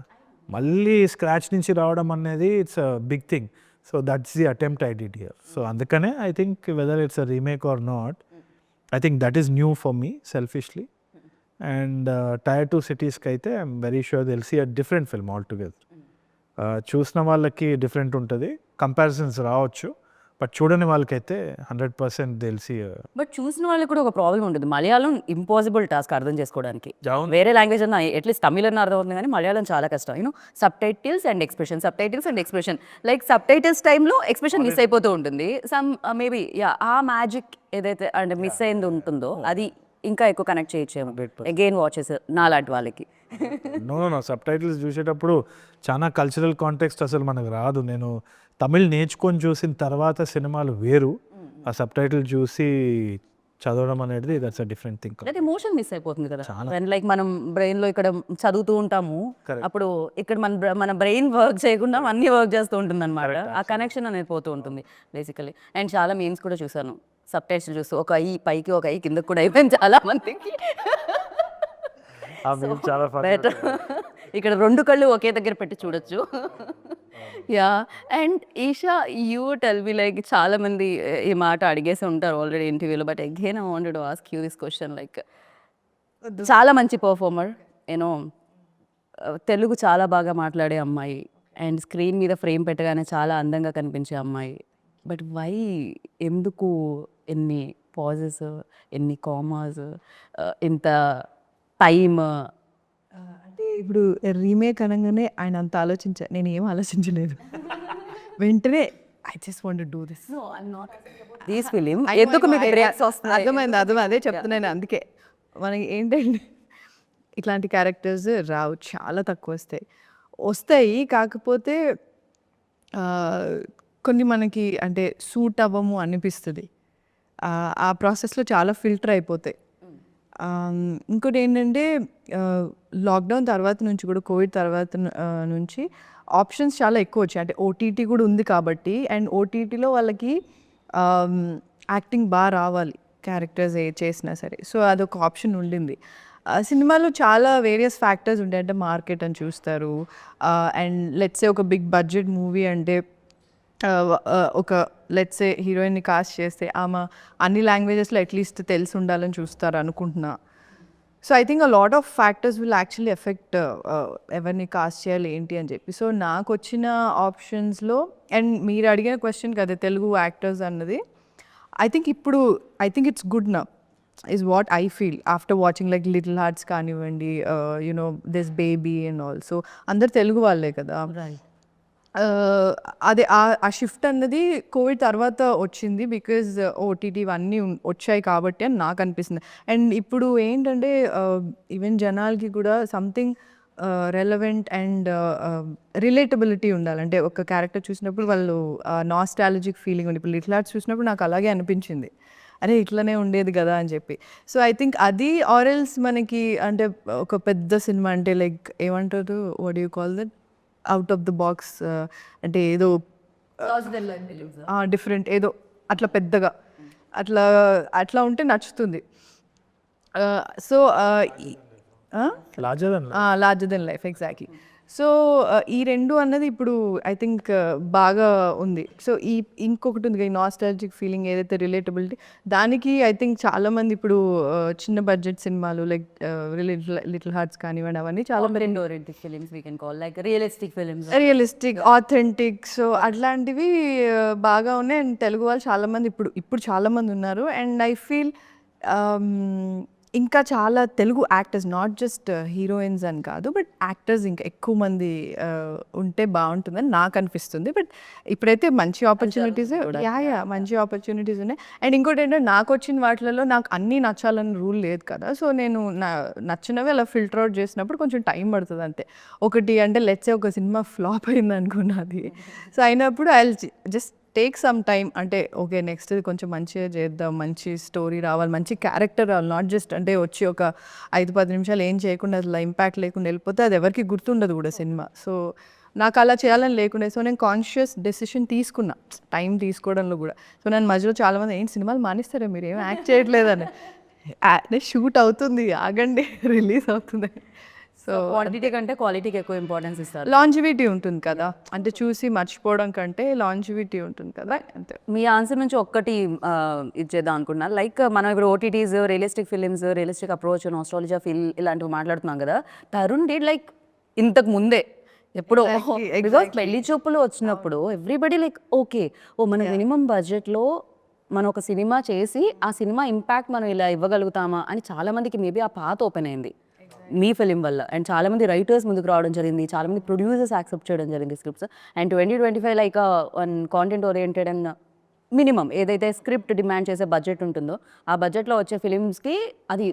మళ్ళీ స్క్రాచ్ నుంచి రావడం అనేది it's a big thing. So that's the attempt I did here. So అందుకనే I think whether it's a remake or not, I think that is new for me selfishly. And tier 2 సిటీస్కి అయితే I'm very sure they'll see a different film all together. చూసిన వాళ్ళకి different ఉంటుంది, comparisons రావచ్చు, but చూడని వాళ్ళకైతే 100% తెలిసి but చూసిన వాళ్ళకి కూడా ఒక ప్రాబ్లం ఉంటుంది, మలయాళం ఇంపాసిబుల్ టాస్క్ అర్థం చేసుకోవడానికి. అవును. వేరే లాంగ్వేజ్ అన్న అట్లీస్ట్ తమిళ్ అన్న అర్థం అవుతుంది కానీ మలయాళం చాలా కష్టం. Sub titles and expression like sub titles టైంలో ఎక్స్ప్రెషన్ మిస్ అయిపోతూ ఉంటుంది. సమ్ మేబీ ఆ మ్యాజిక్ ఏదైతే అంటే మిస్ అయింది ఉంటుందో అది ఇంకా ఎక్కువ కనెక్ట్ చేయొచ్చేమో అగైన్ వాచెస్ నాలాంటి వాళ్ళకి. నో సబ్ టైటిల్స్ చూసేటప్పుడు చాలా కల్చరల్ కాంటెక్స్ట్ అసలు మనకు రాదు. నేను తమిళ్ నేర్చుకొని చూసిన తర్వాత సినిమాలు వేరు, ఆ సబ్ టైటిల్ చూసి చదవడం అనేది దట్స్ అ డిఫరెంట్ థింగ్. అంటే ఎమోషన్ మిస్ అయిపోతుంది కదా. లైక్ మనం బ్రెయిన్ లో ఇక్కడ చదువుతూ ఉంటాము, అప్పుడు ఇక్కడ మన బ్రెయిన్ వర్క్ చేయకుండా అన్ని వర్క్ చేస్తూ ఉంటుంది అనమాట. ఆ కనెక్షన్ అనేది పోతూ ఉంటుంది బేసికలీ. అండ్ చాలా మీమ్స్ కూడా చూసాను సబ్ టైటిల్ చూస్తూ, ఒక ఐ పైకి ఒక ఐ కిందకి కూడా అయిపోయింది చాలా మందికి. చాలా బెటర్ ఇక్కడ 2 కళ్ళు ఒకే దగ్గర పెట్టి చూడొచ్చు. Yeah. And Eesha, you tell me like చాలా మంది ఈ మాట అడిగేసి ఉంటారు ఆల్రెడీ ఇంటర్వ్యూలో, but again I wanted to ask you this question. Like చాలా మంచి పర్ఫార్మర్, తెలుగు చాలా బాగా మాట్లాడే అమ్మాయి, అండ్ స్క్రీన్ మీద ఫ్రేమ్ పెట్టగానే చాలా అందంగా కనిపించే అమ్మాయి, బట్ వై, ఎందుకు ఎన్ని పాజెస్, ఎన్ని కామాస్, ఇంత టైమ్? అంటే ఇప్పుడు రీమేక్ అనగానే ఆయన అంత ఆలోచించారు, నేను ఏం ఆలోచించలేదు. వెంటనే I just want to do this. This film ఎందుకు మీకు బ్రేక్స్ వస్తున్నాయి? అర్థమైంది, అదే చెప్తున్నాను. అందుకే మనకి ఏంటంటే ఇట్లాంటి క్యారెక్టర్స్ రావు, చాలా తక్కువ వస్తాయి. కాకపోతే కొన్ని మనకి అంటే సూట్ అవ్వము అనిపిస్తుంది, ఆ ప్రాసెస్లో చాలా ఫిల్టర్ అయిపోతాయి. ఇంకోటి ఏంటంటే లాక్డౌన్ తర్వాత నుంచి కూడా, కోవిడ్ తర్వాత నుంచి ఆప్షన్స్ చాలా ఎక్కువ వచ్చాయి. అంటే ఓటీటీ కూడా ఉంది కాబట్టి, అండ్ ఓటీటీలో వాళ్ళకి యాక్టింగ్ బాగా రావాలి క్యారెక్టర్స్ చేసినా సరే, సో అదొక ఆప్షన్ ఉండింది. సినిమాలో చాలా వేరియస్ ఫ్యాక్టర్స్ ఉంటాయి. అంటే మార్కెట్ అని చూస్తారు, అండ్ లెట్సే ఒక బిగ్ బడ్జెట్ మూవీ అంటే ఒక లెట్సే హీరోయిన్ని కాస్ట్ చేస్తే ఆమె అన్ని లాంగ్వేజెస్లో అట్లీస్ట్ తెలిసి ఉండాలని చూస్తారు అనుకుంటున్నా. So I think a lot of factors will actually effect ఎవరిని కాస్ట్ చేయాలి ఏంటి అని చెప్పి. సో నాకు వచ్చిన ఆప్షన్స్లో, అండ్ మీరు అడిగిన క్వశ్చన్ కదా తెలుగు యాక్టర్స్ అన్నది, I think it's good now is what I feel after watching like Little Hearts కానివ్వండి, దిస్ బేబీ అండ్ ఆల్సో అందరు తెలుగు వాళ్ళే కదా. అదే ఆ షిఫ్ట్ అన్నది కోవిడ్ తర్వాత వచ్చింది, బికాజ్ ఓటీటీ ఇవన్నీ వచ్చాయి కాబట్టి అని నాకు అనిపిస్తుంది. అండ్ ఇప్పుడు ఏంటంటే ఈవెన్ జనాలకి కూడా సంథింగ్ రెలవెంట్ అండ్ రిలేటబిలిటీ ఉండాలి. అంటే ఒక క్యారెక్టర్ చూసినప్పుడు వాళ్ళు నాస్టాలజిక్ ఫీలింగ్ ఉంది. ఇప్పుడు లిటిల్ హార్ట్స్ చూసినప్పుడు నాకు అలాగే అనిపించింది, అరే ఇట్లనే ఉండేది కదా అని చెప్పి. సో ఐ థింక్ అది, ఆరెల్స్ మనకి అంటే ఒక పెద్ద సినిమా అంటే లైక్ ఏమంటారు, what you call that, out of the box, అంటే ఏదో డిఫరెంట్ ఏదో అట్లా పెద్దగా అట్లా ఉంటే నచ్చుతుంది. So larger than life exactly. So ఈ రెండు అన్నది ఇప్పుడు ఐ థింక్ బాగా ఉంది. సో ఇంకొకటి ఉంది ఈ నాస్టాలజిక్ ఫీలింగ్ ఏదైతే రిలేటబిలిటీ, దానికి ఐ థింక్ చాలామంది ఇప్పుడు చిన్న బడ్జెట్ సినిమాలు లైక్ లిటిల్ హార్ట్స్ కానివ్వండి, అవన్నీ చాలా రియలిస్టిక్ ఆథెంటిక్, సో అట్లాంటివి బాగా ఉన్నాయి. అండ్ తెలుగు వాళ్ళు చాలామంది ఇప్పుడు చాలామంది ఉన్నారు. అండ్ ఐ ఫీల్ ఇంకా చాలా Telugu actors, not just heroines అని కాదు, బట్ యాక్టర్స్ ఇంకా ఎక్కువ మంది ఉంటే బాగుంటుందని నాకు అనిపిస్తుంది. బట్ ఇప్పుడైతే మంచి ఆపర్చునిటీస్ మంచి ఆపర్చునిటీస్ ఉన్నాయి. అండ్ ఇంకోటి ఏంటంటే నాకు వచ్చిన వాటిలలో నాకు అన్నీ నచ్చాలని రూల్ లేదు కదా. సో నేను నచ్చినవి అలా ఫిల్టర్ అవుట్ చేసినప్పుడు కొంచెం టైం పడుతుంది అంతే. ఒకటి అంటే లెట్సే ఒక సినిమా ఫ్లాప్ అయింది అనుకున్నది, సో అయినప్పుడు I just take some time, అంటే ఓకే నెక్స్ట్ కొంచెం మంచిగా చేద్దాం, మంచి స్టోరీ రావాలి, మంచి క్యారెక్టర్ రావాలి, నాట్ జస్ట్ అంటే వచ్చి ఒక 5-10 నిమిషాలు ఏం చేయకుండా అసలు ఇంపాక్ట్ లేకుండా వెళ్ళిపోతే అది ఎవరికి గుర్తుండదు కూడా సినిమా. సో నాకు అలా చేయాలని లేకుండా, సో నేను కాన్షియస్ డెసిషన్ తీసుకున్నా టైం తీసుకోవడంలో కూడా. సో నేను మధ్యలో చాలామంది ఏంటి సినిమాలు మానేస్తారా మీరు, ఏం యాక్ట్ చేయట్లేదని, షూట్ అవుతుంది ఆగండి రిలీజ్ అవుతుంది. సో క్వాంటిటీ కంటే క్వాలిటీకి ఎక్కువ ఇంపార్టెన్స్ ఇస్తారు. లాంజివిటీ ఉంటుంది కదా, అంటే చూసి మర్చిపోవడం కంటే లాంజివిటీ ఉంటుంది కదా, అంతే. మీ ఆన్సర్ నుంచి ఒక్కటి ఇచ్చేద్దాం అనుకున్నా. లైక్ మనం ఇప్పుడు OTTs, realistic films, realistic approach, nostalgia feel ఇలాంటివి మాట్లాడుతున్నాం కదా. తరుణ్ డిడ్ లైక్ ఇంతకు ముందే ఎప్పుడో బికాస్ పెళ్లి చూపులు వచ్చినప్పుడు ఎవ్రీబడి లైక్ ఓకే మన మినిమం బడ్జెట్లో మనం ఒక సినిమా చేసి ఆ సినిమా ఇంపాక్ట్ మనం ఇలా ఇవ్వగలుగుతామా అని చాలా మందికి మేబీ ఆ పాత్ ఓపెన్ అయింది మీ ఫిలిం వల్ల. అండ్ చాలా మంది రైటర్స్ ముందుకు రావడం జరిగింది, చాలా మంది ప్రొడ్యూసర్స్ యాక్సెప్ట్ చేయడం జరిగింది scripts. And 2025 like one content oriented and minimum ఏదైతే స్క్రిప్ట్ డిమాండ్ చేసే బడ్జెట్ ఉంటుందో ఆ బడ్జెట్లో వచ్చే ఫిలిమ్స్కి అది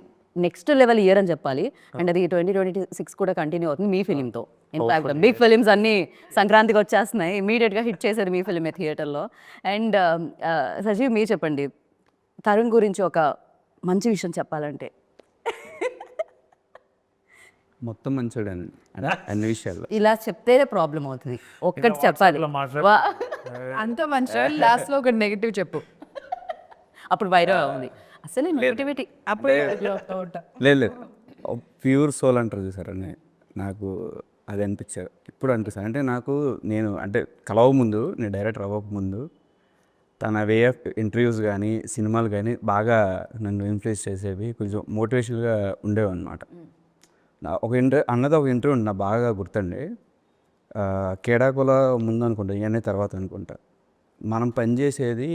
నెక్స్ట్ లెవెల్ ఇయర్ అని చెప్పాలి. అండ్ అది 2026 కూడా కంటిన్యూ అవుతుంది మీ ఫిలింతో. ఇన్ఫాక్ట్ బిగ్ ఫిలిమ్స్ అన్నీ సంక్రాంతికి వచ్చేస్తున్నాయి, ఇమీడియట్గా హిట్ చేసేది మీ ఫిలిమే థియేటర్లో. అండ్ సజీవ్ మీరు చెప్పండి, తరుణ్ గురించి ఒక మంచి విషయం చెప్పాలంటే. మొత్తం మంచోడండి అన్ని విషయాల్లో. ఇలా చెప్తేనే ప్రాబ్లం అవుతుంది, ఒక్కటి చెప్పాలి. అంత మంచి లాస్ట్ లో ఒక నెగిటివ్ చెప్పు, అప్పుడు వైరల్ ఉంది అసలు నెగిటివిటీ. అప్పుడే లేదు ప్యూర్ సోల్ అంటారు చూసారని నాకు అది అనిపించారు ఇప్పుడు అనిపిస్తుంది. అంటే నేను అంటే కలవ ముందు, నేను డైరెక్టర్ అవ్వక ముందు తన వే ఆఫ్ ఇంటర్వ్యూస్ కానీ సినిమాలు కానీ బాగా నన్ను ఇన్ఫ్లుయెన్స్ చేసేవి, కొంచెం మోటివేషన్గా ఉండేవి అనమాట. ఒక ఇంటర్వ్యూ ఉంది నాకు బాగా గుర్తండి. కేడాకుల ముందు అనుకుంటా, ఇవన్నీ తర్వాత అనుకుంటా. మనం పనిచేసేది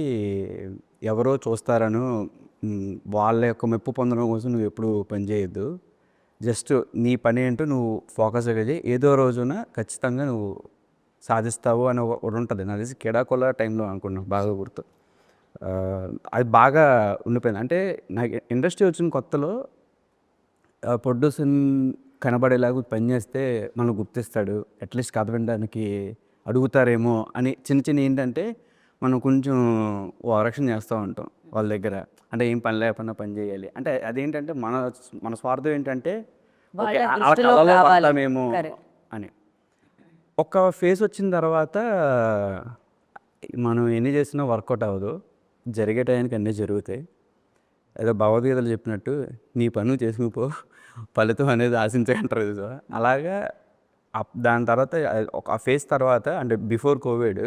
ఎవరో చూస్తారను వాళ్ళ యొక్క మెప్పు పొందడం కోసం నువ్వు ఎప్పుడు పని చేయొద్దు, జస్ట్ నీ పని ఏంటో నువ్వు ఫోకస్గా చేయి, ఏదో రోజున ఖచ్చితంగా నువ్వు సాధిస్తావు అని ఒకటి ఉంటుంది. నాకు తెలిసి కేడాకుల టైంలో అనుకున్నాను, బాగా గుర్తు. అది బాగా ఉండిపోయింది. అంటే నాకు ఇండస్ట్రీ వచ్చిన కొత్తలో ప్రొడ్యూసర్ కనబడేలాగా పనిచేస్తే మనం గుర్తిస్తాడు, అట్లీస్ట్ కథ వినడానికి అడుగుతారేమో అని చిన్న ఏంటంటే మనం కొంచెం ఆరక్షణ చేస్తూ ఉంటాం వాళ్ళ దగ్గర. అంటే ఏం పని లేకపోయినా పని చేయాలి అంటే అదేంటంటే మన స్వార్థం ఏంటంటే పడతామేమో అని. ఒక ఫేస్ వచ్చిన తర్వాత మనం ఎన్ని చేసినా వర్కౌట్ అవ్వదు, జరిగే టైంకి అన్నీ జరుగుతాయి. ఏదో భగవద్గీతలు చెప్పినట్టు నీ పని చేసుకుపో, ఫలితం అనేది ఆశించకంటారు కదా. అలాగా దాని తర్వాత ఒక ఫేజ్ తర్వాత అంటే బిఫోర్ కోవిడ్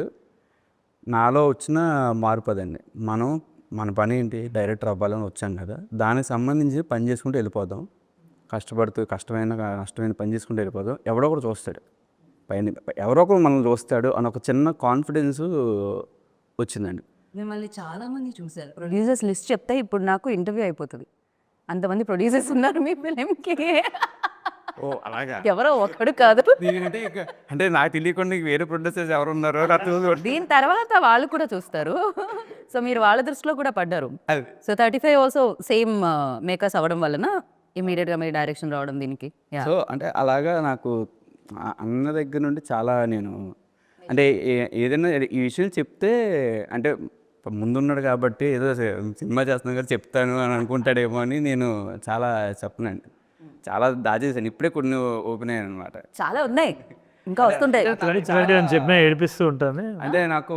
నాలో వచ్చిన మార్పు అదండి. మన పని ఏంటి, డైరెక్టర్ అవ్వాలని వచ్చాం కదా, దానికి సంబంధించి పని చేసుకుంటూ వెళ్ళిపోదాం, నష్టమైన పని చేసుకుంటూ వెళ్ళిపోదాం. ఎవడో ఒకడు చూస్తాడు పైన, ఎవరో ఒకరు మనం చూస్తాడు అని ఒక చిన్న కాన్ఫిడెన్స్ వచ్చిందండి. మిమ్మల్ని చాలా మంది చూశారు, ప్రొడ్యూసర్స్ లిస్ట్ చెప్తే ఇప్పుడు నాకు ఇంటర్వ్యూ అయిపోతుంది, అంతమంది ప్రొడ్యూసర్స్ ఉన్నారు మీ ఫిలింకి. ఓ అలాగా, ఎవరో ఒకడు కాదు. అంటే నాకు తెలియకుండా వేరే ప్రొడ్యూసర్స్ ఎవరు ఉన్నారో దీని తర్వాత వాళ్ళు కూడా చూస్తారు, సో మీరు వాళ్ళ దృష్టిలో కూడా పడ్డారు. సో 35 ఆల్సో సేమ్ మేకర్స్ అవ్వడం వలన ఇమీడియట్గా మీరు డైరెక్షన్ రావడం దీనికి. సో అంటే అలాగా నాకు అన్న దగ్గర నుండి చాలా నేను అంటే ఏదైనా ఈ విషయం చెప్తే అంటే ముందున్నాడు కాబట్టి ఏదో సినిమా చేస్తున్నాను కదా చెప్తాను అని అనుకుంటాడేమో అని నేను చాలా చెప్పనండి, చాలా దాచేసాను. ఇప్పుడే కొన్ని ఓపెన్ అయ్యాను అనమాట. చాలా ఉన్నాయి ఇంకా వస్తుంటాయి అని చెప్పిన ఏడిపిస్తూ ఉంటాను. అంటే నాకు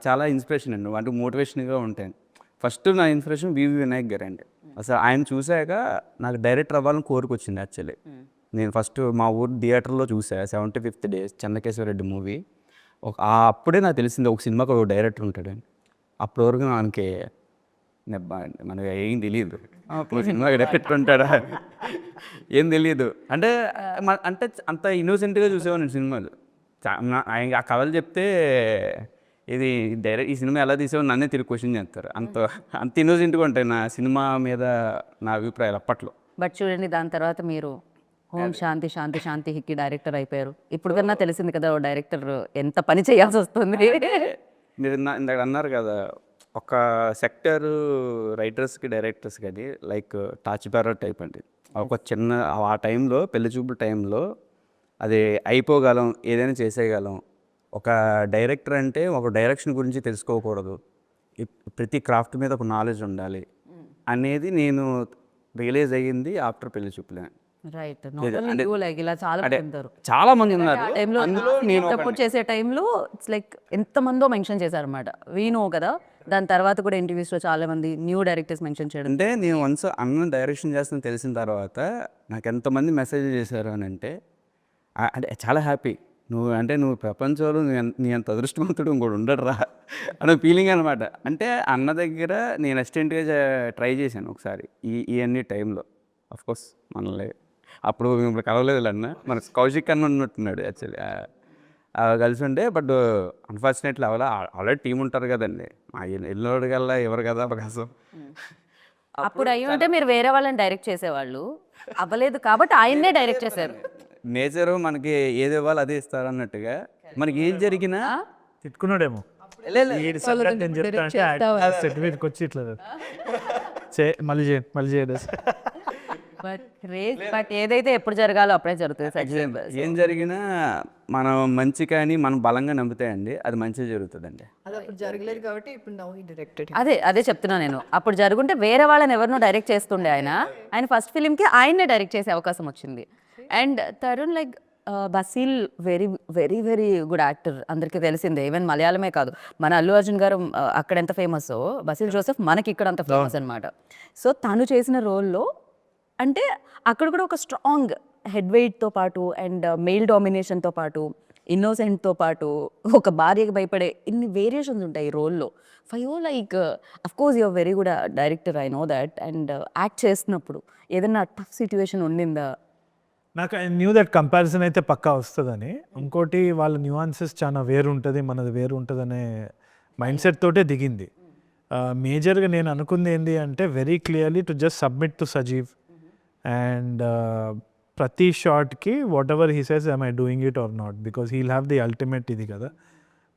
చాలా ఇన్స్పిరేషన్ అండి, అంటే మోటివేషన్గా ఉంటాను. ఫస్ట్ నా ఇన్స్పిరేషన్ వివి వినాయక్ గారు అండి. అసలు ఆయన చూశాక నాకు డైరెక్టర్ అవ్వాలని కోరికొచ్చింది యాక్చువల్లీ. నేను ఫస్ట్ మా ఊరు థియేటర్లో చూసా 75th డే చెన్నకేశ్వరరెడ్డి మూవీ. అప్పుడే నాకు తెలిసింది ఒక సినిమాకి ఒక డైరెక్టర్ ఉంటాడని. అప్పటి వరకు మనకి నెబ్బా అండి, మనకి ఏం తెలియదు, సినిమా డైరెక్టర్ ఉంటాడా ఏం తెలియదు. అంటే అంత ఇన్నోసెంట్గా చూసేవాడిని సినిమాలు. ఆ కథలు చెప్తే ఇది ఈ సినిమా ఎలా తీసేవో నన్నే తిరిగి క్వశ్చన్ చేస్తారు, అంత ఇన్నోసెంట్గా ఉంటాయి నా సినిమా మీద నా అభిప్రాయాలు అప్పట్లో. బట్ చూడండి దాని తర్వాత మీరు ఓం శాంతి శాంతి శాంతికి డైరెక్టర్ అయిపోయారు. ఇప్పుడు కన్నా తెలిసింది కదా డైరెక్టర్ ఎంత పని చేయాల్సి వస్తుంది. మీరు ఇందాక అన్నారు కదా, ఒక సెక్టర్ రైటర్స్కి డైరెక్టర్స్ కానీ లైక్ టార్చ్ బేరర్ టైప్ అండి. ఒక చిన్న ఆ టైంలో పెళ్లి చూపుల టైంలో అది అయిపోగలం, ఏదైనా చేసేయగలం. ఒక డైరెక్టర్ అంటే ఒక డైరెక్షన్ గురించి తెలుసుకోకూడదు, ప్రతి క్రాఫ్ట్ మీద ఒక నాలెడ్జ్ ఉండాలి అనేది నేను రియలైజ్ అయ్యింది ఆఫ్టర్ పెళ్లి చూపులే. రైట్, ఇలా చాలా మంది ఉన్నారు. సపోర్ట్ చేసే టైంలో ఇట్స్ లైక్ ఎంతమందో మెన్షన్ చేశారు అనమాట. వీ నో కదా దాని తర్వాత కూడా ఇంటర్వ్యూస్లో చాలా మంది న్యూ డైరెక్టర్స్ మెన్షన్ చేయడం. అంటే నేను వన్స్ అన్న డైరెక్షన్ చేస్తాను తెలిసిన తర్వాత నాకు ఎంతమంది మెసేజ్ చేశారు అని అంటే అంటే చాలా హ్యాపీ. నువ్వు ప్రపంచంలో నీ అంత అదృష్టవంతుడు ఇంకోటి ఉండడురా అనే ఫీలింగ్ అనమాట. అంటే అన్న దగ్గర నేను అసిస్టెంట్గా ట్రై చేశాను ఒకసారి ఇవన్నీ టైంలో. కోర్స్ మనల్ని అప్పుడు మిమ్మల్ని కలవలేదు అన్న, మన కౌశిక్ అన్న ఉన్నట్టున్నాడు యాక్చువల్లీ కలిసి ఉండే. బట్ అన్ఫార్చునేట్లీ ఆల్రెడీ టీం ఉంటారు కదండి, మా ఎల్లుడు కల్లా ఎవరు కదా అవకాశం. అప్పుడు అయ్యి ఉంటే మీరు వేరే వాళ్ళని డైరెక్ట్ చేసేవాళ్ళు, అవ్వలేదు కాబట్టి ఆయన్నే డైరెక్ట్ చేశారు. నేచరు మనకి ఏది ఇవ్వాలి అదే ఇస్తారు అన్నట్టుగా మనకి ఏం జరిగినా తిట్టుకున్నాడేమో ఈడి సంగతి నేను చెప్తా అంటే సెట్ మీదకి వచ్చి ఇట్లా మళ్ళీ చేయండి. బట్ ఏదైతే ఎప్పుడు జరగాలో అప్పుడే జరుగుతుంది సచిన్. ఏం జరిగినా మనం మంచి కానీ మనం బలంగా నమ్ముతాయండి, అది మంచిగా జరుగుతుందండి. అది అప్పుడు జరగలేదు కాబట్టి ఇప్పుడు నౌ హీ డైరెక్టెడ్. అదే చెప్తున్నా నేను. అప్పుడు జరుగుంటే వేరే వాళ్ళని ఎవరినో డైరెక్ట్ చేస్తుండే ఆయన ఫస్ట్ ఫిలింకి ఆయన్నే డైరెక్ట్ చేసే అవకాశం వచ్చింది. And Tarun like Basil very very very good actor, అందరికీ తెలిసిందే. ఈవెన్ మలయాళమే కాదు, మన అల్లు అర్జున్ గారు అక్కడ ఎంత ఫేమస్, బసీల్ జోసెఫ్ మనకి ఇక్కడ అంత ఫేమస్ అనమాట. సో తను చేసిన రోల్లో అంటే అక్కడ కూడా ఒక స్ట్రాంగ్ హెడ్ వెయిట్తో పాటు అండ్ మెయిల్ డామినేషన్తో పాటు ఇన్నోసెంట్తో పాటు ఒక భార్యకి భయపడే ఇన్ని వేరియేషన్స్ ఉంటాయి ఈ రోల్లో. For you like of course you're very good director, I know that. And act చేస్తున్నప్పుడు ఏదైనా టఫ్ సిచ్యువేషన్ ఉండిందా? నాకు ఐ న్యూ దట్ కంపారిజన్ అయితే పక్కా వస్తుందని. ఇంకోటి వాళ్ళ న్యూఆన్సెస్ చాలా వేరు ఉంటుంది, మనది వేరు ఉంటుంది అనే మైండ్ సెట్ తోటే దిగింది. మేజర్గా నేను అనుకుంది ఏంటి అంటే very clearly to just submit to Sajeev and ప్రతి షార్ట్కి whatever he says I doing it or not, because he'll have the ultimate ఇది కదా.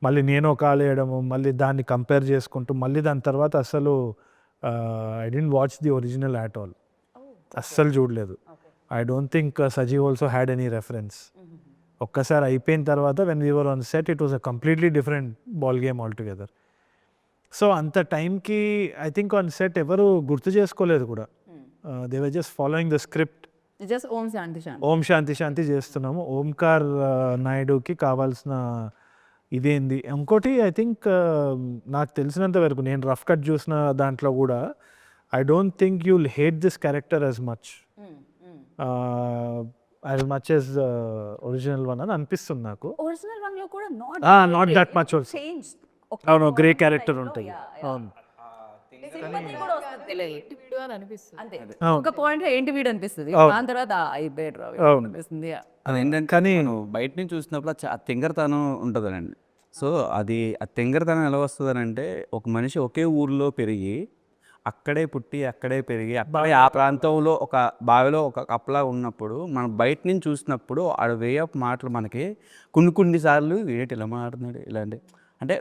మళ్ళీ నేను కాల్ వేయడము, మళ్ళీ దాన్ని కంపేర్ చేసుకుంటూ మళ్ళీ దాని తర్వాత అసలు I didn't watch the original at all, అస్సలు చూడలేదు. I don't think Sajeev also had any reference. ఒక్కసారి అయిపోయిన తర్వాత when we were on set it was a completely different ball game all together. So అంత టైంకి ఐ థింక్ ఆన్ సెట్ ఎవరు గుర్తు చేసుకోలేదు కూడా. They were just following the script. Just Om Shanti Shanti, ఓం శాంతి శాంతి చేస్తున్నాము. ఓంకార్ నాయుడుకి కావాల్సిన ఇదేంది. ఇంకోటి ఐ థింక్ నాకు తెలిసినంత వరకు నేను రఫ్ కట్ చూసిన దాంట్లో కూడా I don't think you will hate this character as much as original one అని అనిపిస్తుంది నాకు. ఒరిజినల్ వన్ లో కూడా not that much also. Change. అవును, గ్రే క్యారెక్టర్ ఉంటాయి. అవును, వీడియో అని అనిపిస్తుంది. అంతే, ఒక పాయింట్ ఏంటి వీడు అనిపిస్తుంది, దాని తర్వాత అయిపోయాడు అనిపిస్తుంది. అదేంటంటే కానీ బయట నుంచి చూసినప్పుడు ఆ తింగరతనం ఉంటుందనండి. సో అది ఆ తింగరతనం ఎలా వస్తుందనంటే ఒక మనిషి ఒకే ఊర్లో పెరిగి అక్కడే పుట్టి అక్కడే పెరిగి అక్కడే ఆ ప్రాంతంలో ఒక బావిలో ఒక కప్పలా ఉన్నప్పుడు మనం బయట నుంచి చూసినప్పుడు ఆ వే ఆఫ్ మాటలు మనకి కొన్ని సార్లు ఏంటి ఇలా మాట్లాడుతున్నాడు ఇలాంటి అంటే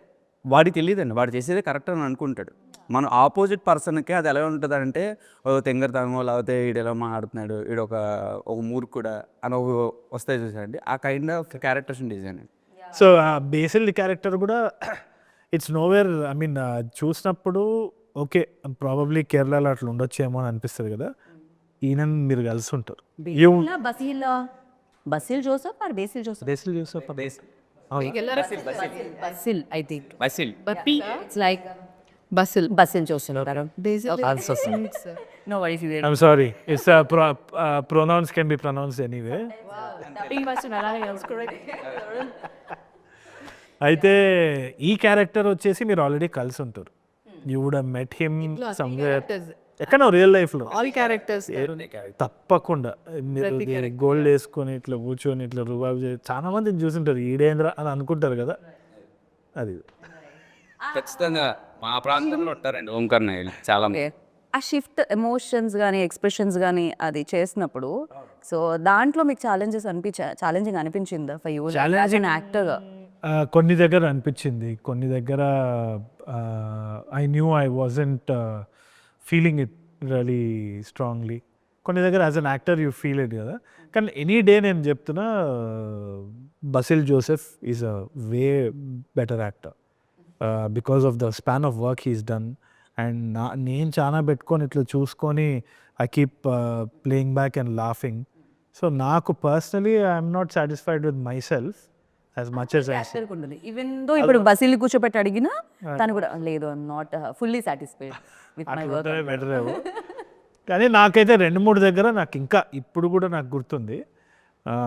వాడికి తెలియదండి, వాడు చేసేదే కరెక్ట్ అని అనుకుంటాడు. మనం ఆపోజిట్ పర్సన్కి అది ఎలా ఉంటుంది అంటే తెంగరతనమో లేకపోతే వీడు ఎలా మాట్లాడుతున్నాడు, వీడు ఒక మూర్ఖుడా అని వస్తాయి చూసారండి. ఆ కైండ్ ఆఫ్ క్యారెక్టర్స్ డిజైన్ అండి. సో బేసిల్ క్యారెక్టర్ కూడా ఇట్స్ నోవేర్. ఐ మీన్ చూసినప్పుడు ఓకే ప్రాబబ్లీ కేరళలో అట్లా ఉండొచ్చేమో అని అనిపిస్తుంది కదా. ఈయన మీరు కలిసి ఉంటారు. Basil Joseph or Basil Joseph? Basil Joseph Basil I think. Basil it's like Basil Joseph. No worries. I'm sorry. It's pronouns can be pronounced anyway. అయితే ఈ క్యారెక్టర్ వచ్చేసి మీరు ఆల్రెడీ కలిసి ఉంటారు. You would have met him somewhere ఎక్కడో రియల్ లైఫ్లో. ఆల్ క్యారెక్టర్స్ తప్పకుండా మీరు గోల్డ్ వేసుకొని ఇట్లా కూర్చొని ఇట్లా రుబాబ్ చేసి చాలా మందిని చూసింటారు. ఈడేంద్ర అని అనుకుంటారు కదా. అది ఖచ్చితంగా మా ప్రాంతంలో ఉంటారండి ఓంకార్ నాయుడు చాలా. ఆ షిఫ్ట్ ఎమోషన్స్ కానీ ఎక్స్ప్రెషన్స్ కానీ అది చేసినప్పుడు సో దాంట్లో మీకు ఛాలెంజింగ్ అనిపించిందా ఫర్ యూ యాజ్ అన్ యాక్టర్గా? కొన్ని దగ్గర అనిపించింది, కొన్ని దగ్గర I knew I wasn't feeling it really strongly. కొన్ని దగ్గర as an actor you feel it కదా. కానీ ఎనీ డే నేను చెప్తున్నా Basil Joseph is a way better actor because of the span of work he's done. And నేను చాలా పెట్టుకొని ఇట్లా చూసుకొని I keep playing back and laughing. So నాకు personally I'm not satisfied with myself. As much as actor ఉండదు even though ఇప్పుడు బస్సులు కూర్చోబెట్టి అడిగినా తను కూడా లేదు I'm not fully satisfied with my work better ఏమో. కానీ నాకైతే 2-3 దగ్గర నాకు ఇంకా ఇప్పుడు కూడా నాకు గుర్తుంది.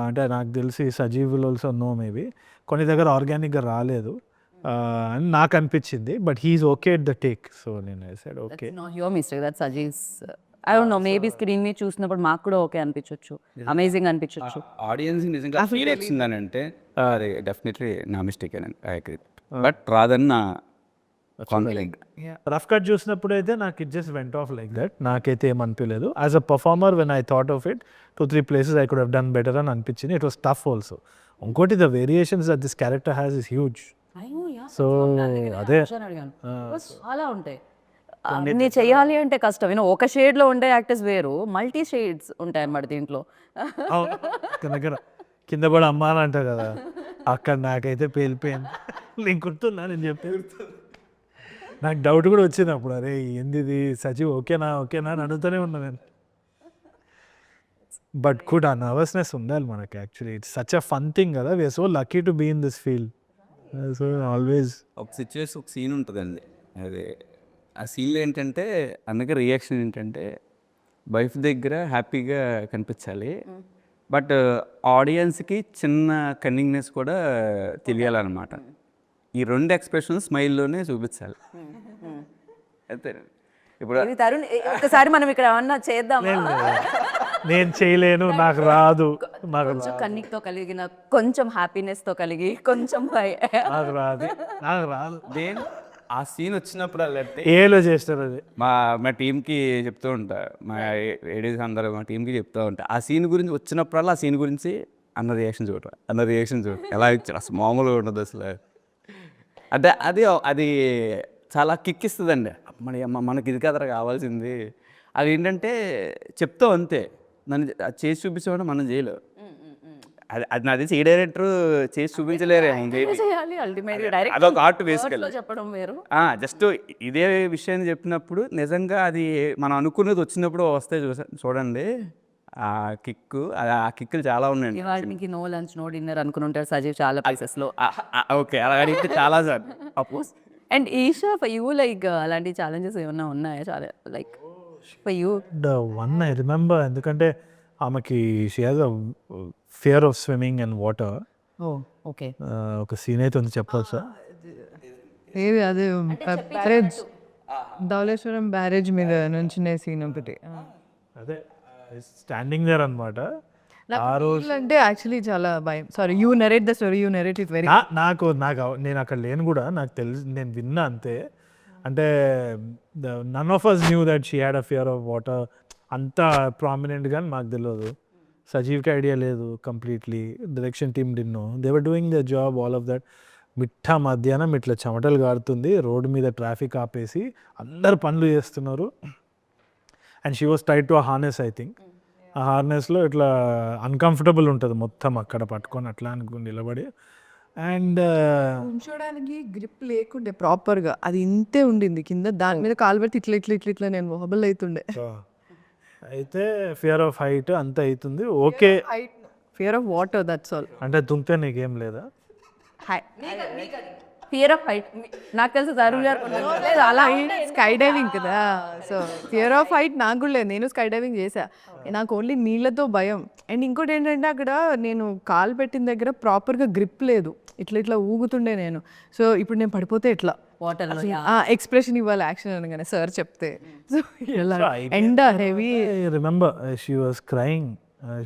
అంటే నాకు తెలిసి Sajeev will also know maybe కొన్ని దగ్గర ఆర్గానిక్గా రాలేదు అని నాకు అనిపించింది. But he's okay at the take. So నేను I said okay. No your mistake that's as is I don't know maybe screen మీద చూసినప్పుడు మాకు కూడా ఓకే అనిపించొచ్చు, అమేజింగ్ అనిపించొచ్చు. ఆడియన్స్ నిజంగా ఫీల్ వచ్చిందని అంటే అది డెఫినెట్లీ నా మిస్టేక్ అని ఐ అగ్రీ. బట్ రాదని నా కాన్ఫిడెంట్. రఫ్ కట్ చూసినప్పుడు అయితే నాకు it just went off like that. నాకైతే ఏమనిపించలేదు. As a performer when I thought of it 2-3 places I could have done better అని అనిపించింది. It was tough also. ఇంకోటి the variations that this character has is huge. So అదే చాలా ఉంటాయి అన్ని చేయాలి అంటే కష్టం. నేను ఒక షేడ్ లో ఉండే యాక్టర్స్ వేరు, మల్టీ షేడ్స్ ఉంటాయి అన్నమాట దీంట్లో. దగ్గర కింద పడి అమ్మా అని అంటారు కదా, అక్కడ నాకైతే పేలిపోయింది. నేను గుర్తున్నా నేను చెప్పేది. నాకు డౌట్ కూడా వచ్చింది అప్పుడు, అరే ఏంది ఇది సజీవ్ ఓకేనా ఓకేనా అని అడుగుతూనే ఉన్నా నేను. బట్ కూడా ఆ నర్వస్నెస్ ఉండాలి మనకి. Actually it's such a fun thing కదా. We are so lucky to be in this field. So always ఒక సిచ్యువేషన్, ఒక సీన్ ఉంటుందండి. అదే ఆ సీన్లో ఏంటంటే అందుకే రియాక్షన్ ఏంటంటే వైఫ్ దగ్గర హ్యాపీగా కనిపించాలి, బట్ ఆడియన్స్కి చిన్న కన్నింగ్నెస్ కూడా తెలియాలన్నమాట. ఈ 2 ఎక్స్ప్రెషన్స్ స్మైల్లోనే చూపించాలి. అంతే. ఇప్పుడు ఇది తరుణ్ ఒకసారి మనం ఇక్కడ ఏమన్నా చేద్దామా? నేను చేయలేను, నాకు రాదు, నాకు కొంచెం కన్నిక్తో కలిగిన, కొంచెం హ్యాపీనెస్ తో కలిగి, కొంచెం నాకు రాదు, నాకు రాదు. నేను ఆ సీన్ వచ్చినప్పుడు అంటే ఏలో చేస్తారు అది. మా టీంకి చెప్తూ ఉంటా, మా ఏడీస్ అందరూ మా టీంకి చెప్తూ ఉంటా, ఆ సీన్ గురించి వచ్చినప్పుడల్లా ఆ సీన్ గురించి అన్న రియాక్షన్ చూడ ఎలా ఇచ్చారు అసలు మామూలుగా ఉండదు అసలు. అంటే అది చాలా కిక్ ఇస్తుందండి. మనకి ఇది కదరా కావాల్సింది. అది ఏంటంటే చెప్తావు అంతే, నన్ను చేసి చూపించమని మనం చేయలేవు. అది నాది ఈ డైరెక్టర్ చేసి చూపించలేరు. చేయాలి అల్టిమేట్లీ డైరెక్ట్ అదొక ఆర్ట్ బేసికల్లీ. చెప్పడం వేరు. జస్ట్ ఇదే విషయాన్ని చెప్పినప్పుడు నిజంగా అది మనం అనుకున్నది వచ్చినప్పుడు వస్తే చూడండి ఆ కిక్. ఆ కిక్కులు చాలా ఉన్నాయండి. ఇవాళ మీకు నో లంచ్ నో డిన్నర్ అనుకుని ఉంటారు సజీవ్ చాలా ప్లేసెస్ లో. ఓకే, అలా అడిగితే చాలా sir oppose. And Eesha for you like అలాంటి ఛాలెంజెస్ ఏమన్నా ఉన్నాయా? చాలా like for you one I remember, ఎందుకంటే ఆమెకి she has a fear of swimming and water. Okay ఒక సీన్ అయితే ఉంది, చెప్పొచ్చా? ఏది అదే బ్యారేజ్, ధవళేశ్వరం బ్యారేజ్ మీద నుంచి సీన్ ఒకటి. అదే స్టాండింగ్ దేర్ అనమాట. ఆ రోజు అంటే యాక్చువల్లీ చాలా భయం. Sorry, you narrate the story, you narrate it very. నాకు నేను అక్కడ లేను కూడా, నాకు తెలుసు, నేను విన్నా అంతే. అంటే none of us knew that she had a fear of water అంత ప్రామినెంట్గా మాకు తెలియదు. సజీవ్కి ఐడియా లేదు completely. Direction team did know. They were doing the job all of that. మిట్ట మధ్యాహ్నం ఇట్లా చెమటలు కారుతుంది, రోడ్డు మీద ట్రాఫిక్ ఆపేసి అందరు పనులు చేస్తున్నారు. And she was tied to a harness I think. ఆ హార్నెస్లో ఇట్లా అన్కంఫర్టబుల్ ఉంటుంది మొత్తం అక్కడ పట్టుకొని అట్లా అనుకుని నిలబడి. అండ్ ఉంచడానికి గ్రిప్ లేకుండే ప్రాపర్గా, అది ఇంతే ఉండింది కింద. దాని మీద కాలు పెడితే ఇట్లా ఇట్లా ఇట్లా ఇట్లా నేను వహబుల్ అవుతుండే. అయితే ఫియర్ ఆఫ్ హైట్ అంత అవుతుంది. Okay, fear of water, that's all. అంటే దుంకితే నీకేం లేదా? ఫియర్ ఆఫ్ హైట్ నాకు తెలుసు తరుణ్ గారు లేదు అలా. స్కై డైవింగ్ కదా, సో ఫియర్ ఆఫ్ హైట్ నాకు కూడా లేదు. నేను స్కై డైవింగ్ చేసా, నాకు ఓన్లీ నీళ్ళతో భయం. అండ్ ఇంకోటి ఏంటంటే అక్కడ నేను కాలు పెట్టిన దగ్గర ప్రాపర్గా గ్రిప్ లేదు, ఇట్లా ఇట్లా ఊగుతుండే నేను. సో ఇప్పుడు నేను పడిపోతే ఎట్లా వాటర్ ఎక్స్ప్రెషన్ ఇవ్వాలి యాక్షన్ అనగానే సార్ చెప్తే. సో ఇలా ఎండ heavy. Remember she was crying,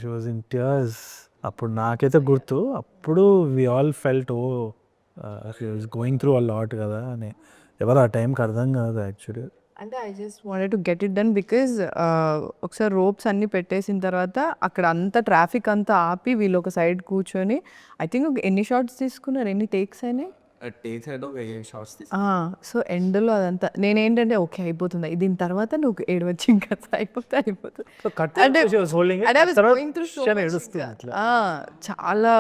she was in tears. అప్పుడు నాకైతే గుర్తు, అప్పుడు we all felt oh she was going through a lot కదా అని. ఎవరు ఆ టైంకి అర్థం కాదు యాక్చువల్లీ. అంటే I just wanted to get it done because ఒకసారి రోప్స్ అన్ని పెట్టేసిన తర్వాత అక్కడ అంతా ట్రాఫిక్ అంతా ఆపి వీళ్ళు ఒక సైడ్ కూర్చొని ఐ థింక్ ఎన్ని షార్ట్స్ తీసుకున్నారు, ఎన్ని టేక్స్ అయినాయి? టేక్స్ అయితే ఒక షార్ట్స్ సో ఎండ్లో అదంతా నేనేంటంటే ఓకే అయిపోతుంది దీని తర్వాత నువ్వు ఏడవచ్చు ఇంకా అయిపోతుంది సో కట్ అంటే holding and I was going through so much ఏడుస్తుంది ఇంకా. అట్లా. చాలా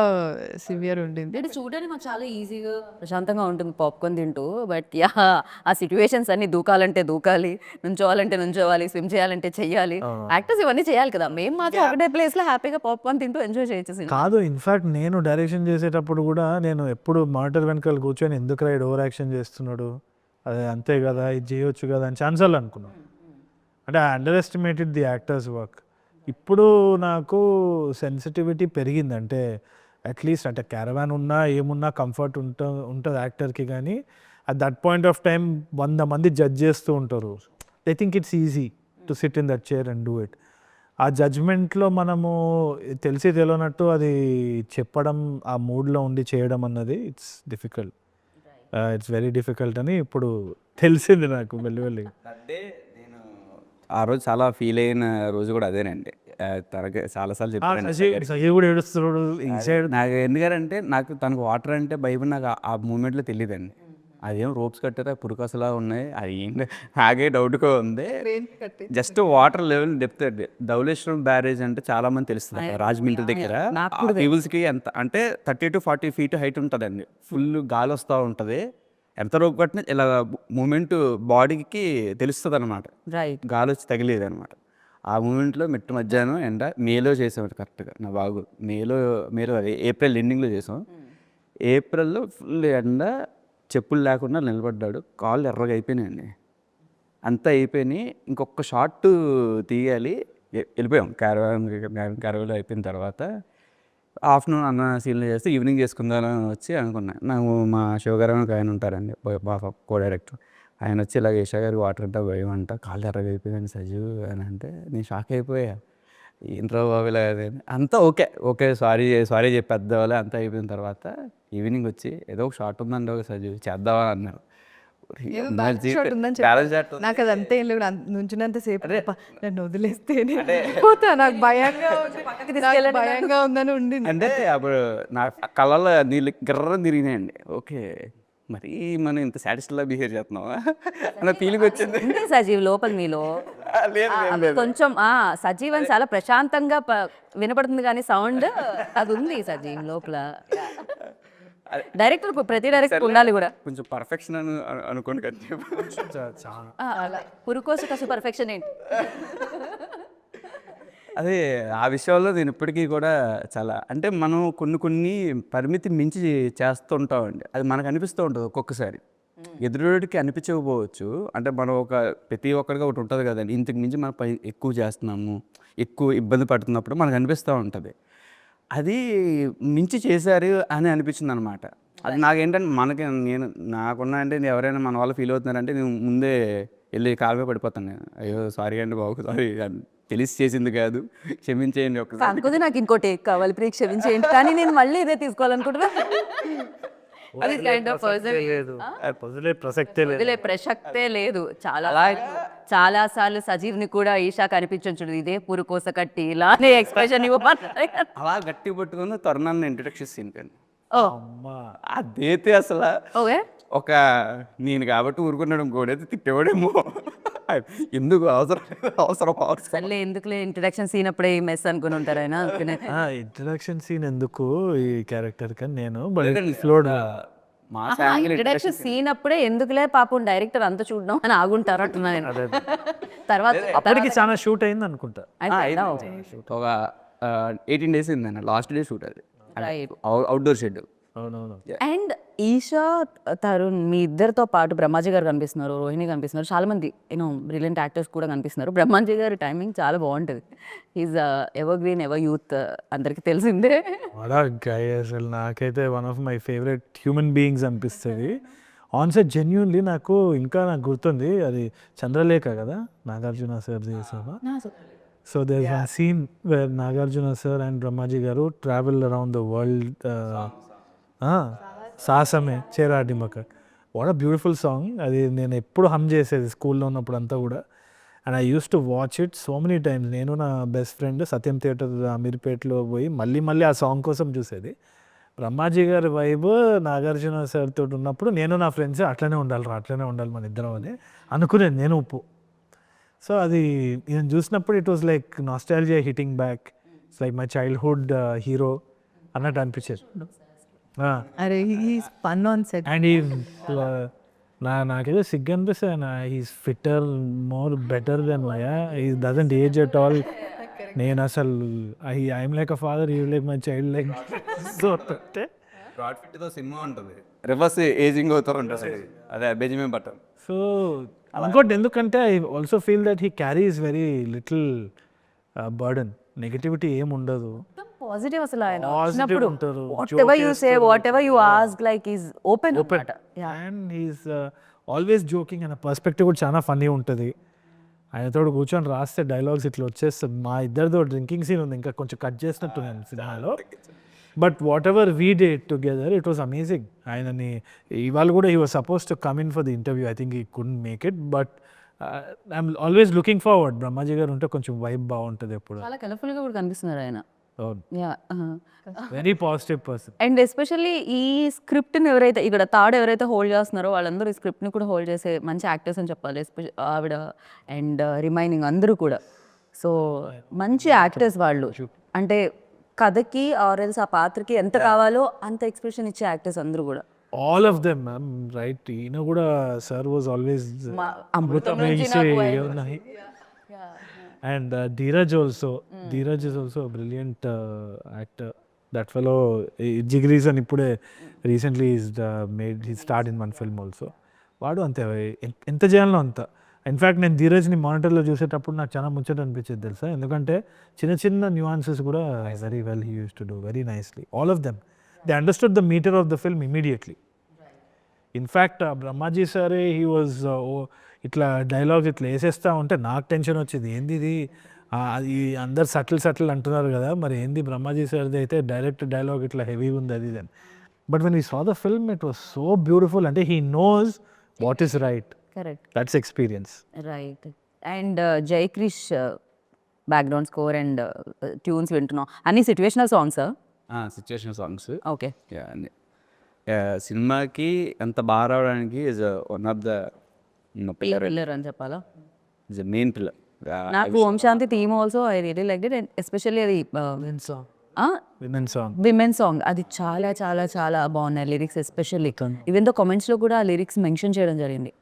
సివియర్ ఉండింది అంటే చూడడానికి మాకు చాలా ఈజీగా ప్రశాంతంగా ఉంటుంది పాప్కార్న్ తింటూ, బట్ యా ఆ సిచ్యువేషన్స్ అన్ని దూకాలంటే దూకాలి, నుంచోవాలంటే నుంచోవాలి, స్విమ్ చేయాలంటే చెయ్యాలి, యాక్టర్స్ ఇవన్నీ చేయాలి కదా. మేము మాత్రం ఒకటే ప్లేస్ లో హ్యాపీగా పాప్కార్న్ తింటూ ఎంజాయ్ చేయొచ్చు సినిమా. కాదు, ఇన్ఫాక్ట్ నేను డైరెక్షన్ చేసేటప్పుడు కూడా నేను ఎప్పుడు మానిటర్ వెనకాల కూర్చొని ఎందుకు రైడ్ ఓవర్ యాక్షన్ చేస్తున్నాడు, అదే అంతే కదా ఇది చేయొచ్చు కదా అని ఛాన్సాలు అనుకున్నాను. అంటే I under estimated the actors work. ఇప్పుడు నాకు సెన్సిటివిటీ పెరిగింది. అంటే అట్లీస్ట్ అంటే క్యారవాన్ ఉన్నా ఏమున్నా కంఫర్ట్ ఉంటుంది యాక్టర్కి, కానీ at that point of time 100 మంది జడ్జ్ చేస్తూ ఉంటారు. I think it's easy to SIT in that chair and do it. ఆ జడ్జ్మెంట్లో మనము తెలిసి తెలియనట్టు అది చెప్పడం, ఆ మూడ్లో ఉండి చేయడం అన్నది it's difficult. It's very difficult అని ఇప్పుడు తెలిసింది నాకు మెల్లిమెల్లి. అంటే నేను ఆ రోజు చాలా ఫీల్ అయిన రోజు కూడా అదేనండి. తనకి చాలాసార్లు చెప్పాను. సజీవ్ కూడా ఏడుస్తున్నాడు ఈ సైడ్. నాకు ఎందుకంటే నాకు తనకు వాటర్ అంటే భయం నాకు ఆ మూమెంట్లో తెలియదండి. అదేం రోప్స్ కట్టారా పురుకసలా ఉన్నాయి, అది ఏంటి నాకే డౌట్గా ఉంది. జస్ట్ వాటర్ లెవెల్ డెప్త్ అండి. ధవళేశ్వరం బ్యారేజ్ అంటే చాలా మంది తెలుస్తుంది రాజమండ్రి దగ్గర. పీపుల్స్కి ఎంత అంటే 30 to 40 feet హైట్ ఉంటుందండి. ఫుల్ గాలి వస్తూ ఉంటుంది. ఎంత రోప్ కట్టినా ఇలా మూమెంట్ బాడీకి తెలుస్తుంది అనమాట. రైట్. గాలి వచ్చి తగిలేదు అనమాట. ఆ మూమెంట్లో మెట్టు మధ్యాహ్నం ఎండ మేలో చేసాం కరెక్ట్గా. నా బాగు మేలో అది ఏప్రిల్ ఎండింగ్లో చేసాం. ఏప్రిల్లో ఫుల్ ఎండ, చెప్పులు లేకుండా నిలబడ్డాడు. కాళ్ళు ఎర్రగా అయిపోయినాయండి. అంతా అయిపోయినాయి. ఇంకొక షాట్ తీయాలి, వెళ్ళిపోయాం. క్యారవాన్లో అయిపోయిన తర్వాత ఆఫ్టర్నూన్ అన్న సీన్లు చేస్తే ఈవినింగ్ చేసుకుందామని వచ్చి అనుకున్నా. నాకు మా శివగారు ఆయన ఉంటారండి, కో డైరెక్టర్. ఆయన వచ్చి ఇలాగ ఈషా గారికి వాటర్ అంటే భయం అంట, కాళ్ళు ఎర్రగా అయిపోయిందని సజీవ్ అని అంటే నేను షాక్ అయిపోయా. ఏంట్రా బాబు ఇలా అంతా ఓకే సారీ చెప్పేద్దావాలి. అంతా అయిపోయిన తర్వాత ఈవినింగ్ వచ్చి ఏదో ఒక షార్ట్ ఉందండి ఒక సజీవ్ చేద్దామని అన్నారు. నాకు అది అంతే ఏం లేదు. నుంచినంత సేపు నన్ను వదిలేస్తే పోతా, నాకు భయంగా ఉందని ఉండింది. అంటే అప్పుడు నా కళ్ళలో నీళ్ళు గిర్ర తిరిగినాయండి. ఓకే మరి మనం ఇంత సాటిస్ఫైలా బిహేవ్ చేస్తున్నావా అన్న ఫీలింగ్ వచ్చింది. ఉంది సజీవ్ లోపల మీలో కొంచెం సజీవ్ అని చాలా ప్రశాంతంగా వినపడుతుంది, కానీ సౌండ్ అది ఉంది సజీవ్ లోపల. డైరెక్టర్ ప్రతి డైరెక్టర్ ఉండాలి కూడా కొంచెం పర్ఫెక్షన్ అని అనుకోండి కదా. పురుకోసు కసు పర్ఫెక్షన్ ఏంటి? అదే ఆ విషయంలో నేను ఇప్పటికీ కూడా చాలా అంటే మనం కొన్ని పరిమితి మించి చేస్తుంటామండి. అది మనకు అనిపిస్తూ ఉంటుంది ఒక్కొక్కసారి. ఎదురుడికి అనిపించకపోవచ్చు. అంటే మనం ప్రతి ఒక్కరిగా ఒకటి ఉంటుంది కదండి, ఇంతకు మించి మనం ఎక్కువ చేస్తున్నాము, ఎక్కువ ఇబ్బంది పడుతున్నప్పుడు మనకు అనిపిస్తూ ఉంటుంది. అది మించి చేశారు అని అనిపించింది అనమాట. అది నాకేంటంటే నాకున్నా అంటే ఎవరైనా మన వాళ్ళు ఫీల్ అవుతున్నారంటే నేను ముందే వెళ్ళి కాలువే పడిపోతాను. నేను అయ్యో సారీ అండి బాబు, సారీ తెలిసి చేసింది కాదు, క్షమించేయండి. కాకపోతే నాకు ఇంకో టేక్ కావాలి, ప్లీజ్ క్షమించేయండి. కానీ నేను మళ్ళీ ఇదే తీసుకోవాలనుకుంటున్నా. ప్రసక్తే లేదు. చాలా సార్లు సజీవ్ని కూడా ఈషా కనిపించు, ఇదే పురుకోస కట్టి ఇలానే ఎక్స్ప్రెషన్ ఇవ్వమని అలా గట్టి పట్టుకుని తరుణాన్ని ఇంట్రడక్షన్ సీన్ కండి. అదైతే అసలు ఒక నేను కాబట్టి ఊరుకున్నాడు, ఇంకోడైతే తిట్టేవాడేమో. ఎందుకు అవసరం ఎందుకులే ఇంట్రడక్షన్ సీన్ అప్పుడే మెస్ అనుకుని ఉంటారు ఆయన. ఇంట్రడక్షన్ సీన్ ఎందుకు ఈ క్యారెక్టర్ కానీ నేను ఇంట్రడక్షన్ సీన్ అప్పుడే ఎందుకులే పాపం డైరెక్టర్ అంతా చూడడం అని ఆగుంటారు అంటున్నా నేను. తర్వాత అప్పటికి చాలా షూట్ అయింది అనుకుంటా. ఒక 18 days అయిందన్న లాస్ట్ డే షూట్. అది అవుట్డోర్ షెడ్. అవునవును. అండ్ ఈషా, తరుణ్ మీ ఇద్దరితో పాటు బ్రహ్మాజీ గారు కనిపిస్తున్నారు, రోహిణి కనిపిస్తున్నారు, చాలా మంది బ్రిలియంట్ యాక్టర్స్ కూడా కనిపిస్తున్నారు. బ్రహ్మాజీ గారి టైమింగ్ చాలా బాగుంటుంది. Is evergreen, ever youth, అందరికీ తెలిసిందే. అలా గై అసలు నాకైతే one of my favourite human beings అనిపిస్తుంది. ఆన్ సెట్ జెన్యూన్లీ నాకు గుర్తుంది, అది చంద్రలేఖ కదా నాగార్జున సార్ చేసావా. So there one scene where Nagarjuna sir and Brahmaji garu travel around the world. సాహసమే చేరాడిమక. What a beautiful song. అది నేను ఎప్పుడు హమ్ చేసేది స్కూల్లో ఉన్నప్పుడు అంతా కూడా. And I use to watch it so many times. నేను నా బెస్ట్ ఫ్రెండ్ సత్యం థియేటర్ అమీర్పేటలో పోయి మళ్ళీ ఆ సాంగ్ కోసం చూసేది. బ్రహ్మాజీ గారి వైబ్ నాగార్జున సార్ తోటి ఉన్నప్పుడు నేను నా ఫ్రెండ్స్ అట్లనే ఉండాలి మన ఇద్దరం అని అనుకునేది నేను ఉప్పు. సో అది నేను చూసినప్పుడు it was like nostalgia hitting back. It's like my childhood hero అన్నట్టు అనిపించేది. అరే he's fun on set. And ఈ నాకేదో సిగ్గు అనిపిస్తుంది. He's fitter more better than మయా. He doesn't age at all. నేను అసలు I'm like a father, you like my child like. So Brad ఫిట్తో సినిమా ఉంటుంది, రివర్స్ ఏజింగ్ అవుతూ ఉంటుంది, అదే బెంజమిన్ బట్టన్. సో ఇంకోటి ఎందుకంటే I also feel that he carries very little burden. Negativity ఏం ఉండదు. పాజిటివ్ అసలు ఆయన Positive వచ్చినప్పుడు ఉంటారు. What ever you say, what ever you ask, like is open and he's always joking అనే పర్స్పెక్టివ్ కూడా చాలా ఫన్నీ ఉంటుంది. ఆయనతో కూర్చొని రాస్తే డైలాగ్స్ ఇట్లా వచ్చేస్తుంది. మా ఇద్దరితో డ్రింకింగ్ సీన్ ఉంది, ఇంకా కొంచెం కట్ చేసినట్టున్నాను సినిమాలో. But what ever we date together it was amazing. ఆయనని ఇవాళ కూడా he was suppose to come in for the interview. I think he couldn't make it, but I'm always looking forward. Brahmaji గారు ఉంటే కొంచెం వైబ్ బాగుంటుంది ఎప్పుడు. చాలా కలర్ఫుల్ గా కూడా కనిపిస్తున్నారు ఆయన. Very positive person. And especially ఈ స్క్రిప్ట్ని ఎవరైతే ఇక్కడ థర్డ్ ఎవరైతే హోల్డ్ చేస్తున్నారో వాళ్ళందరూ ఈ స్క్రిప్ట్ని కూడా హోల్డ్ చేసే మంచి యాక్టర్స్ అని చెప్పాలి. ఆవిడ అండ్ రిమైనింగ్ అందరూ కూడా. సో మంచి యాక్టర్స్ వాళ్ళు. అంటే కథకి ఆర్ఎల్స్ ఆ పాత్రకి ఎంత కావాలో అంత ఎక్స్ప్రెషన్ ఇచ్చే యాక్టర్స్ అందరూ కూడా. All of them ma'am, right. ఈయన కూడా సార్ వాజ్ ఆల్వేస్ అమృతం నుంచి నాకు and Dheeraj also. Dheeraj is also a brilliant actor. That fellow Jigris and ippude recently is made his start in one film also. వాడు అంతే ఎంత చేయాలో అంత. In fact నేను ధీరజ్ని మానిటర్లో చూసేటప్పుడు నాకు చాలా ముచ్చట అనిపించేది తెలుసా. ఎందుకంటే చిన్న చిన్న న్యూఆన్సెస్ కూడా very well he used to do very nicely. All of them they understood the meter of the film immediately. In fact Brahmaji సారే హీ వాజ్ ఇట్లా డైలాగ్ ఇట్లా వేసేస్తూ ఉంటే నాకు టెన్షన్ వచ్చేది. ఏంది ఇది, అది అందరు సటిల్ అంటున్నారు కదా, మరి ఏంది బ్రహ్మాజీ సార్ది అయితే డైరెక్ట్ డైలాగ్ ఇట్లా హెవీగా ఉంది అది అని. But when we saw the film it was so beautiful. అంటే he knows what is right. Correct, that's experience. Right. And Jai Krish background score and tunes వింటున్నాం. అన్ని situational songs. Situation songs. Okay. సినిమాకి ఎంత బాగా రావడానికి is one of the pillar అని చెప్పాలా. Is main pillar. నాకు Om Shanti theme also I really like it. And especially అది విమెన్ సాంగ్ అది చాలా చాలా చాలా బాగున్నాయి లిరిక్స్. ఎస్పెషల్లీ ఈవెన్ దో కామెంట్స్లో కూడా ఆ లిరిక్స్ మెన్షన్ చేయడం జరిగింది.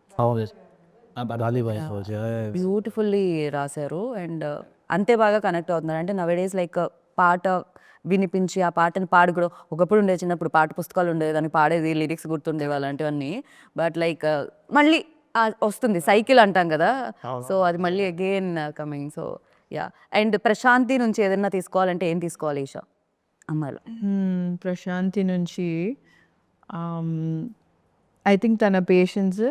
బ్యూటిఫుల్లీ రాశారు. అండ్ అంతే బాగా కనెక్ట్ అవుతున్నారు. అంటే నవేడేస్ లైక్ పాట వినిపించి ఆ పాటని పాడు కూడా ఒకప్పుడు ఉండేది. చిన్నప్పుడు పాట పుస్తకాలు ఉండేది, దానికి పాడేది, లిరిక్స్ గుర్తుండేవి అలాంటివన్నీ. బట్ లైక్ మళ్ళీ వస్తుంది సైకిల్ అంటాం కదా. సో అది మళ్ళీ again coming. So yeah. And Prashanti నుంచి ఏదైనా తీసుకోవాలంటే ఏం తీసుకోవాలి ఈషా అమ్మాయిలో? ప్రశాంతి నుంచి ఐ థింక్ తన పేషెన్స్.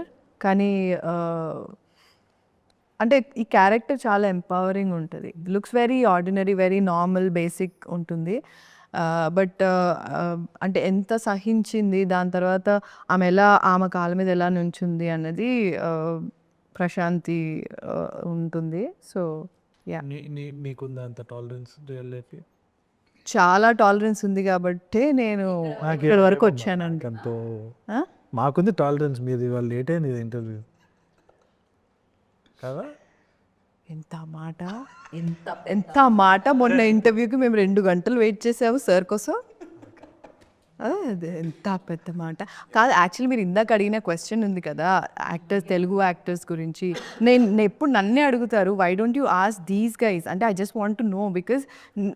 కానీ అంటే ఈ క్యారెక్టర్ చాలా ఎంపవరింగ్ ఉంటుంది. Looks very ordinary, very normal, basic ఉంటుంది. బట్ అంటే ఎంత సహించింది, దాని తర్వాత ఆమె ఎలా ఆమె కాళ్ళ మీద ఎలా నుంచుంది అన్నది ప్రశాంతి ఉంటుంది. సో యా, మీకుందా అంత టాలరెన్స్ రియల్ లైఫ్? చాలా టాలరెన్స్ ఉంది కాబట్టి నేను ఇక్కడ వరకు వచ్చానండి. ఎంతో మాకుంది టాలరెన్స్. మీది ఇవాళ లేట్ అయింది ఇంటర్వ్యూ కదా. ఎంత మాట మొన్న ఇంటర్వ్యూకి మేము 2 గంటలు వెయిట్ చేసాము సార్ కోసం. అదే ఎంత పెద్ద మాట కాదు. యాక్చువల్లీ మీరు ఇందాక అడిగిన క్వశ్చన్ ఉంది కదా యాక్టర్స్, తెలుగు యాక్టర్స్ గురించి. నేను ఎప్పుడు నన్నే అడుగుతారు why don't you ask these guys అంటే I just want to know. Because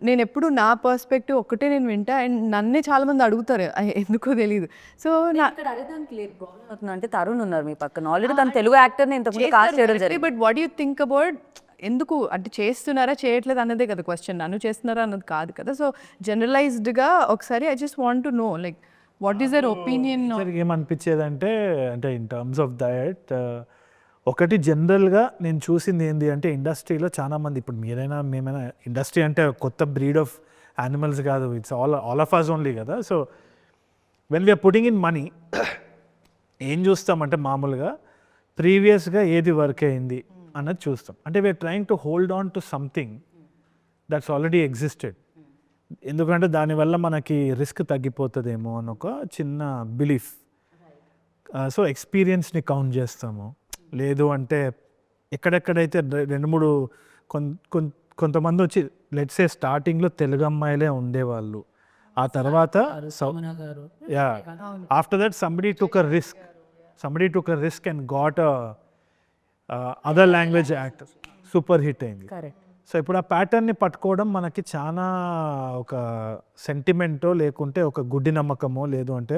నేను ఎప్పుడు నా పర్స్పెక్టివ్ ఒక్కటే నేను వింటా. అండ్ నన్నే చాలా మంది అడుగుతారు, ఎందుకో తెలియదు. సో అంటే తరుణ్ ఉన్నారు మీ పక్కన, ఆల్రెడీ తను తెలుగు యాక్టర్ని ఇంతకుముందు కాస్ట్ చేయడం జరిగింది. But what you think about ఎందుకు అంటే చేస్తున్నారా చేయట్లేదు అన్నదే కదా క్వశ్చన్. నన్ను చేస్తున్నారా అన్నది కాదు కదా. సో జనరలైజ్డ్గా ఒకసారి I just want to know like what is their opinion. ఏమనిపించేదంటే అంటే ఇన్ టర్మ్స్ ఆఫ్ దట్ ఒకటి జనరల్గా నేను చూసింది ఏంటి అంటే ఇండస్ట్రీలో చాలామంది, ఇప్పుడు మీరైనా మేమైనా, ఇండస్ట్రీ అంటే కొత్త బ్రీడ్ ఆఫ్ యానిమల్స్ కాదు, it's all of us only కదా. So when we are putting in money ఏం చూస్తామంటే మామూలుగా ప్రీవియస్గా ఏది వర్క్ అయింది అన్నది చూస్తాం. అంటే we're trying to hold on to something that's already existed. ఎందుకంటే దానివల్ల మనకి రిస్క్ తగ్గిపోతుందేమో అని ఒక చిన్న బిలీఫ్. సో ఎక్స్పీరియన్స్ని కౌంట్ చేస్తాము. లేదు అంటే ఎక్కడెక్కడైతే 2-3 కొంతమంది వచ్చి లెట్స్ సే స్టార్టింగ్లో తెలుగు అమ్మాయిలే ఉండేవాళ్ళు, ఆ తర్వాత yeah after that somebody took a risk and got other language actor, super hit అయింది. కరెక్ట్. సో ఇప్పుడు ఆ ప్యాటర్న్ని పట్టుకోవడం మనకి చాలా ఒక సెంటిమెంటో లేకుంటే ఒక గుడ్డి నమ్మకమో లేదు అంటే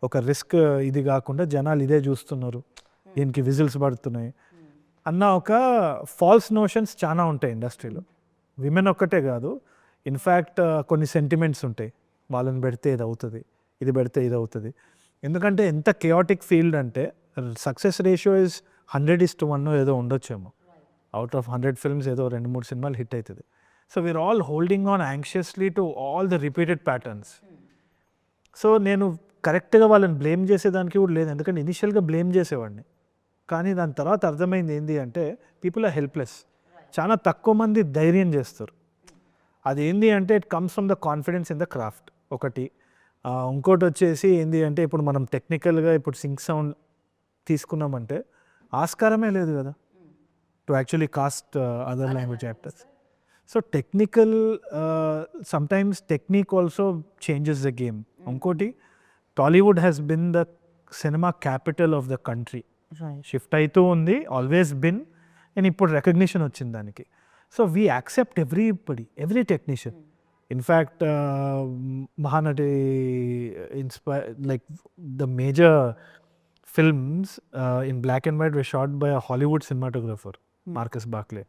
ఒక రిస్క్ ఇది కాకుండా జనాలు ఇదే చూస్తున్నారు, దీనికి విజిల్స్ పడుతున్నాయి అన్న ఒక ఫాల్స్ నోషన్స్ చాలా ఉంటాయి ఇండస్ట్రీలో. విమెన్ ఒక్కటే కాదు, ఇన్ఫ్యాక్ట్ కొన్ని సెంటిమెంట్స్ ఉంటాయి, వాళ్ళని పెడితే ఇది అవుతుంది, ఇది పెడితే ఇది అవుతుంది. ఎందుకంటే ఎంత కెయాటిక్ ఫీల్డ్ అంటే సక్సెస్ రేషియో ఇస్ 100:1 ఏదో ఉండొచ్చేమో. అవుట్ ఆఫ్ 100 ఫిల్మ్స్ ఏదో 2-3 సినిమాలు హిట్ అవుతుంది. So we are all holding on anxiously to all the repeated patterns. So నేను కరెక్ట్గా వాళ్ళని బ్లేమ్ చేసేదానికి కూడా లేదు, ఎందుకంటే ఇనిషియల్గా బ్లేమ్ చేసేవాడిని. కానీ దాని తర్వాత అర్థమైంది ఏంటి అంటే పీపుల్ ఆర్ హెల్ప్లెస్. చాలా తక్కువ మంది ధైర్యం చేస్తారు. అది ఏంటి అంటే it comes from the confidence in the craft ఒకటి. ఇంకోటి వచ్చేసి ఏంటి అంటే ఇప్పుడు మనం టెక్నికల్గా ఇప్పుడు సింక్ సౌండ్ తీసుకున్నామంటే ఆస్కారమే లేదు కదా to actually cast other language actors. So technical sometimes technique also changes the game. ఇంకోటి Tollywood has been the cinema capital of the country, shift అవుతూ ఉంది, ఆల్వేస్ బిన్. అండ్ ఇప్పుడు రికగ్నిషన్ వచ్చింది దానికి. So we accept every technician. In fact Mahanati like the major films in black and white were shot by a Hollywood cinematographer Marcus Bartley.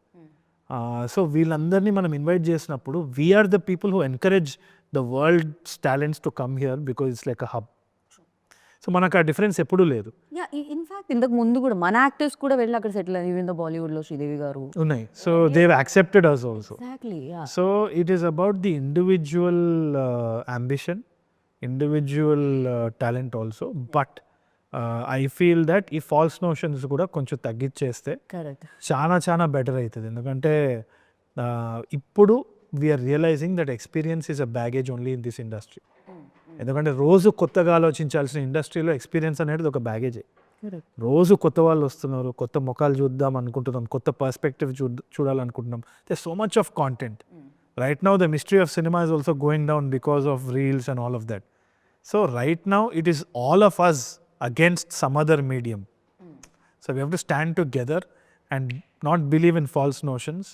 So వీళ్ళందరినీ మనం invite చేసినప్పుడు we are the people who encourage the world's talents to come here because it's like a hub. So మనకు ఆ difference ఎప్పుడూ లేదు. Yeah, in fact ఇంతకు ముందు కూడా మన యాక్టర్స్ కూడా వెళ్ళి అక్కడ సెటిల్ అయ్యి, ఈవెన్ ద బాలీవుడ్లో శ్రీదేవి గారు ఉన్నాయి. So they have accepted us also. Exactly. Yeah. So it is about the individual ambition, individual talent also. But I feel that ఈ ఫాల్స్ నోషన్స్ కూడా కొంచెం తగ్గించేస్తే కరెక్ట్. చాలా బెటర్ అవుతుంది. ఎందుకంటే ఇప్పుడు we're realizing that experience is a baggage only in this industry. ఎందుకంటే రోజు కొత్తగా ఆలోచించాల్సిన ఇండస్ట్రీలో ఎక్స్పీరియన్స్ అనేది ఒక బ్యాగేజే. రోజు కొత్త వాళ్ళు వస్తున్నారు, కొత్త ముఖాలు చూద్దాం అనుకుంటున్నాం, కొత్త పర్స్పెక్టివ్ చూడాలనుకుంటున్నాం. They so much of content. Right now the mystery of cinema is also going down because of reels and all of that. So right now it is all of us against some other medium. So we have to stand together and not believe in false notions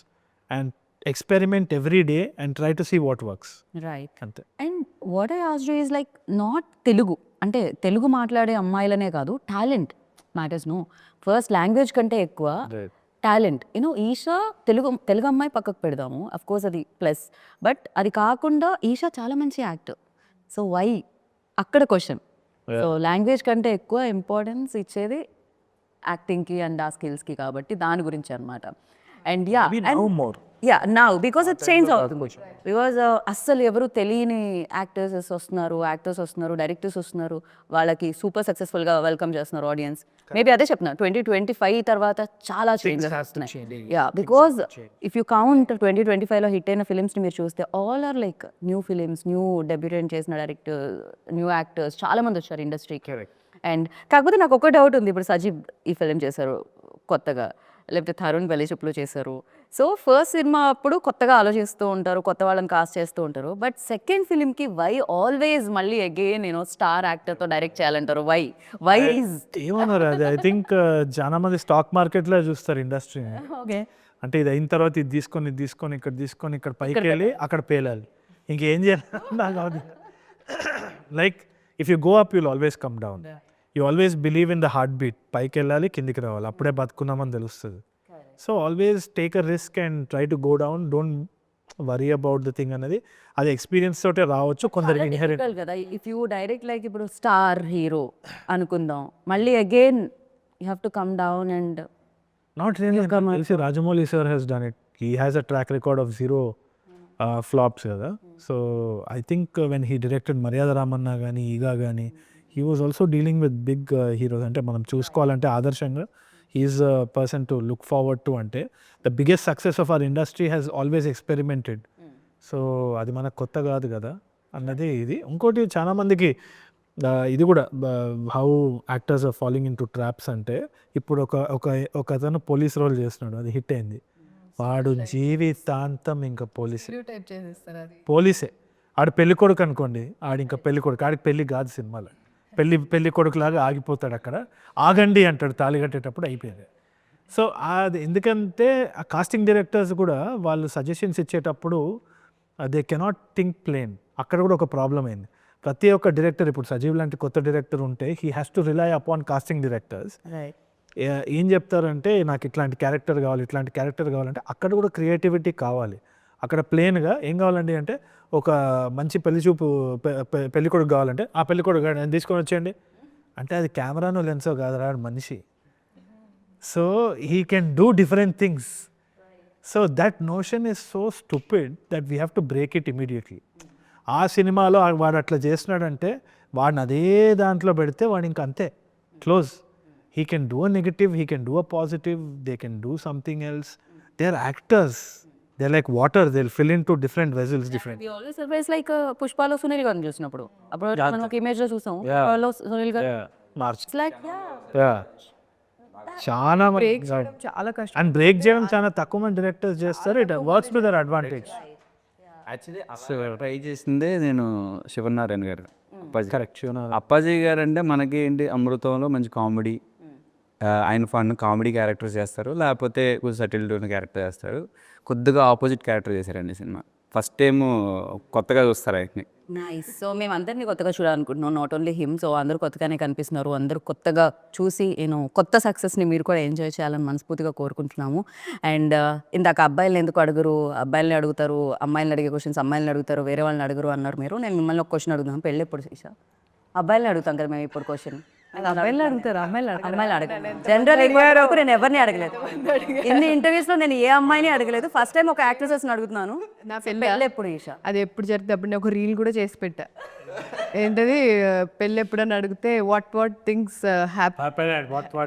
and experiment every day and try to see what works. Right. అంతే. And what I asked you is like not Telugu అంటే తెలుగు మాట్లాడే అమ్మాయిలనే కాదు, talent matters. No, first language కంటే ఎక్కువ talent. You know Eesha Telugu అమ్మాయి పక్కకు పెడదాము, అఫ్ కోర్స్ అది ప్లస్. బట్ అది కాకుండా ఈషా చాలా మంచి యాక్టర్. సో వై అక్కడ క్వశ్చన్. సో లాంగ్వేజ్ కంటే ఎక్కువ ఇంపార్టెన్స్ ఇచ్చేది యాక్టింగ్కి అండ్ ఆ స్కిల్స్కి, కాబట్టి దాని గురించి అనమాట. And yeah, now because it change అవుతుంది. బికాజ్ అస్సలు ఎవరు తెలియని యాక్టర్స్ వస్తున్నారు, డైరెక్టర్స్ వస్తున్నారు, వాళ్ళకి సూపర్ సక్సెస్ఫుల్గా వెల్కమ్ చేస్తున్నారు ఆడియన్స్. మేబీ అదే చెప్తున్నా, 2025 తర్వాత చాలా చేంజెస్ వస్తున్నాయి. Yeah, because if you count 2025లో హిట్ అయిన ఫిలిమ్స్ని మీరు చూస్తే all are like new films, new debutant చేసిన డైరెక్టర్, న్యూ యాక్టర్స్ చాలా మంది వచ్చారు ఇండస్ట్రీకి. అండ్ కాకపోతే నాకు ఒక డౌట్ ఉంది, ఇప్పుడు సజీవ్ ఈ ఫిలిం చేశారు కొత్తగా, లేకపోతే తరుణ్ పెళ్లి చూపులు చేశారు. సో ఫస్ట్ సినిమా అప్పుడు కొత్తగా ఆలోచిస్తూ ఉంటారు, కొత్త వాళ్ళని కాస్ట్ చేస్తూ ఉంటారు. బట్ సెకండ్ ఫిలింకి వై ఆల్వేస్ మళ్ళీ అగైన్ స్టార్ యాక్టర్తో డైరెక్ట్ చేయాలంటారు? వై ఈజ్ ఏమన్నారు అది? ఐ థింక్ చాలా మంది స్టాక్ మార్కెట్లో చూస్తారు ఇండస్ట్రీని. ఓకే. అంటే ఇది అయిన తర్వాత ఇది తీసుకొని ఇక్కడ పైకి వెళ్ళి అక్కడ పేలాలి, ఇంకేం చేయాలి నాకు అవుతుంది. Like if you go up you'll always come down. You always believe in the heart beat. పైకి వెళ్ళాలి, కిందికి రావాలి, అప్పుడే బతుకున్నామని తెలుస్తుంది. So always take a risk and try to go down, don't worry about the thing అనేది. అది experience తోటే రావచ్చు కొందరికి ఇన్హెరెంట్ కదా. ఇఫ్ యూ డైరెక్ట్ లైక్ ఇప్పుడు స్టార్ హీరో అనుకుందాం, మళ్ళీ again you have to come down and not really. తెలిసి Rajamouli sir has done it. He has a track record of 0 flops కదా. So I think when he directed Maryada Ramanna కానీ ఈగా కానీ he was also dealing with big heroes. అంటే మనం చూసుకోవాలంటే ఆదర్శంగా he is a person to look forward to. అంటే the biggest success of our industry has always experimented so అది మనకు కొత్త కాదు కదా అన్నది ఇది. ఇంకోటి చాలామందికి ఇది కూడా how actors are following into traps అంటే, ఇప్పుడు ఒక అతను పోలీస్ రోల్ చేస్తున్నాడు, అది హిట్ అయింది, వాడు జీవితాంతం ఇంకా టైప్ చేసేస్తారు అది. పోలీసే. ఆడు పెళ్లి కొడుకు అనుకోండి, ఆడు ఇంకా పెళ్లి కొడుకు, ఆడికి పెళ్లి కాదు సినిమాలో, పెళ్లి కొడుకులాగా ఆగిపోతాడు అక్కడ. ఆగండి అంటాడు తాళి కట్టేటప్పుడు, అయిపోయింది. సో అది ఎందుకంటే ఆ కాస్టింగ్ డైరెక్టర్స్ కూడా వాళ్ళు సజెషన్స్ ఇచ్చేటప్పుడు దే కెనాట్ థింక్ ప్లేన్. అక్కడ కూడా ఒక ప్రాబ్లం అయింది. ప్రతి ఒక్క డైరెక్టర్, ఇప్పుడు సజీవ్ లాంటి కొత్త డైరెక్టర్ ఉంటే he has to rely upon casting directors. ఏం చెప్తారంటే నాకు ఇట్లాంటి క్యారెక్టర్ కావాలి, ఇట్లాంటి క్యారెక్టర్ కావాలంటే అక్కడ కూడా క్రియేటివిటీ కావాలి. అక్కడ ప్లేన్గా ఏం కావాలండి అంటే, ఒక మంచి పెళ్లి కొడుకు కావాలంటే ఆ పెళ్లి కొడుకు నేను తీసుకొని వచ్చేయండి అంటే అది కెమెరానో లెన్సో కాదు, రాడు మనిషి. So he can do different things. So that notion is so stupid that we have to break it immediately. ఆ సినిమాలో వాడు అట్లా చేస్తున్నాడంటే వాడిని అదే దాంట్లో పెడితే వాడు ఇంక అంతే, close. He can do a negative, he can do a positive, they can do something else. They are actors, they are like water, they will fill in to different vessels different. We always surprise like పుష్పలో సునీల్ గారిని చూసినప్పుడు, అప్పుడు మనం ఒక image లో చూసాం పుష్పలో సునీల్ గారు. It's like చాలా చాలా కష్టం. అండ్ బ్రేక్ చేయడం చాలా తక్కువ మంది డైరెక్టర్స్ చేస్తారు. It works to their advantage. Actually అసలు ట్రై చేసిందే నేను శివనారాయణ గారు. కరెక్ట్. అప్పాజీ గారు అంటే మనకి ఏంటి, అమృతంలో మంచి కామెడీ, ఆయన ఫన్ కామెడీ క్యారెక్టర్స్ చేస్తారు, లేకపోతే కొంచెం సటిల్ ఉన్న క్యారెక్టర్ చేస్తారు. కొద్దిగా ఆపోజిట్ క్యారెక్టర్ చేశారండి సినిమా. ఫస్ట్ టైం కొత్తగా చూస్తారు ఆయన్ని. నైస్. సో మేము అందరినీ కొత్తగా చూడాలనుకుంటున్నాం, నాట్ ఓన్లీ హిమ్. సో అందరూ కొత్తగానే కనిపిస్తున్నారు, అందరూ కొత్తగా చూసి కొత్త సక్సెస్ని మీరు కూడా ఎంజాయ్ చేయాలని మనస్ఫూర్తిగా కోరుకుంటున్నాము. అండ్ ఇందాక అబ్బాయిలు ఎందుకు అడుగురు, అబ్బాయిలని అడుగుతారు, అమ్మాయిలను అడిగే క్వశ్చన్స్ అమ్మాయిలను అడుగుతారు, వేరే వాళ్ళని అడుగురు అన్నారు మీరు. నేను మిమ్మల్ని ఒక క్వశ్చన్ అడుగుతాను, పెళ్ళి ఎప్పుడు చేసా? అబ్బాయిలని అడుగుతాం కదా మేము ఇప్పుడు క్వశ్చన్. అబ్బాయిలు అడుగుతారు, అమ్మాయిలు అడగలేదు. జనరల్ నేను ఎవరిని అడగలేదు. ఇన్ని ఇంటర్వ్యూస్ లో నేను ఏ అమ్మాయిని అడగలేదు. ఫస్ట్ టైం ఒక యాక్ట్రెసెస్ అడుగుతున్నాను, నా పెళ్ళి ఎప్పుడు చేసా? అది ఎప్పుడు జరిగితే అప్పుడు నేను ఒక రీల్ కూడా చేసి పెట్టా. ఏంటది, పెళ్ళి ఎప్పుడని అడిగితే వాట్ థింగ్స్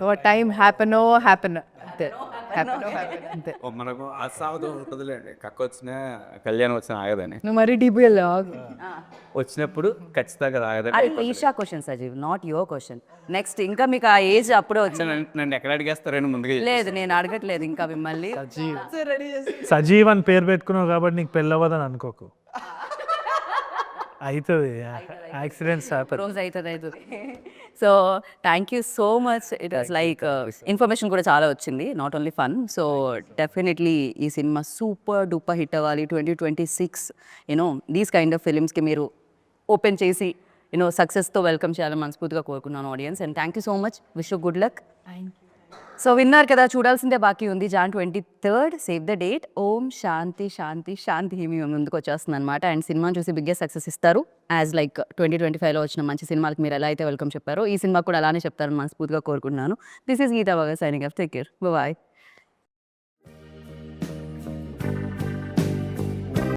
వాట్ టైం హ్యాపెనో హ్యాపెన్ అంతే, అంతే. మనకు అసావధం ఉంటుందిలేండి, కక్క వచ్చిన కళ్యాణం వచ్చిన ఆగదని. నువ్వు మరీ డీపీఎల్ వచ్చినప్పుడు ఖచ్చితంగా ఆగదని. అది Eesha question Sajeev, not your question. Next ఇంకా మీకు ఆ ఏజ్ అప్పుడే వచ్చింది. నన్ను ఎక్కడ అడిగేస్తారని ముందుగా లేదు నేను అడగట్లేదు ఇంకా మిమ్మల్ని. సజీవ్ అని పేరు పెట్టుకున్నావు కాబట్టి నీకు పెళ్ళవదని అనుకోకు, అవుతుంది. యాక్సిడెంట్స్ రోజు అవుతుంది. So thank you so much. It was like information కూడా చాలా వచ్చింది, not only fun. So definitely ఈ సినిమా సూపర్ డూపర్ హిట్ అవ్వాలి. 2026 దీస్ కైండ్ ఆఫ్ ఫిలిమ్స్కి మీరు ఓపెన్ చేసి సక్సెస్తో వెల్కమ్ చేయాలని మనస్ఫూర్తిగా కోరుకున్నాను audience. And thank you so much, wish you good luck. So విన్నారు కదా, చూడాల్సిందే బాకీ ఉంది. Jan 23rd, save the date. Om Shanti Shanti Shanti మీ ముందుకు వచ్చేస్తుంది అనమాట. అండ్ సినిమాని చూసి బిగ్గెస్ట్ సక్సెస్ ఇస్తారు. యాజ్ లైక్ 2025లో వచ్చిన మంచి సినిమాలకు మీరు ఎలా అయితే వెల్కమ్ చెప్పారో, ఈ సినిమా కూడా అలానే చెప్తారని మనస్ఫూర్తిగా కోరుకుంటున్నాను. దిస్ ఈస్ గీతా బాగా signing off. Take care, bye.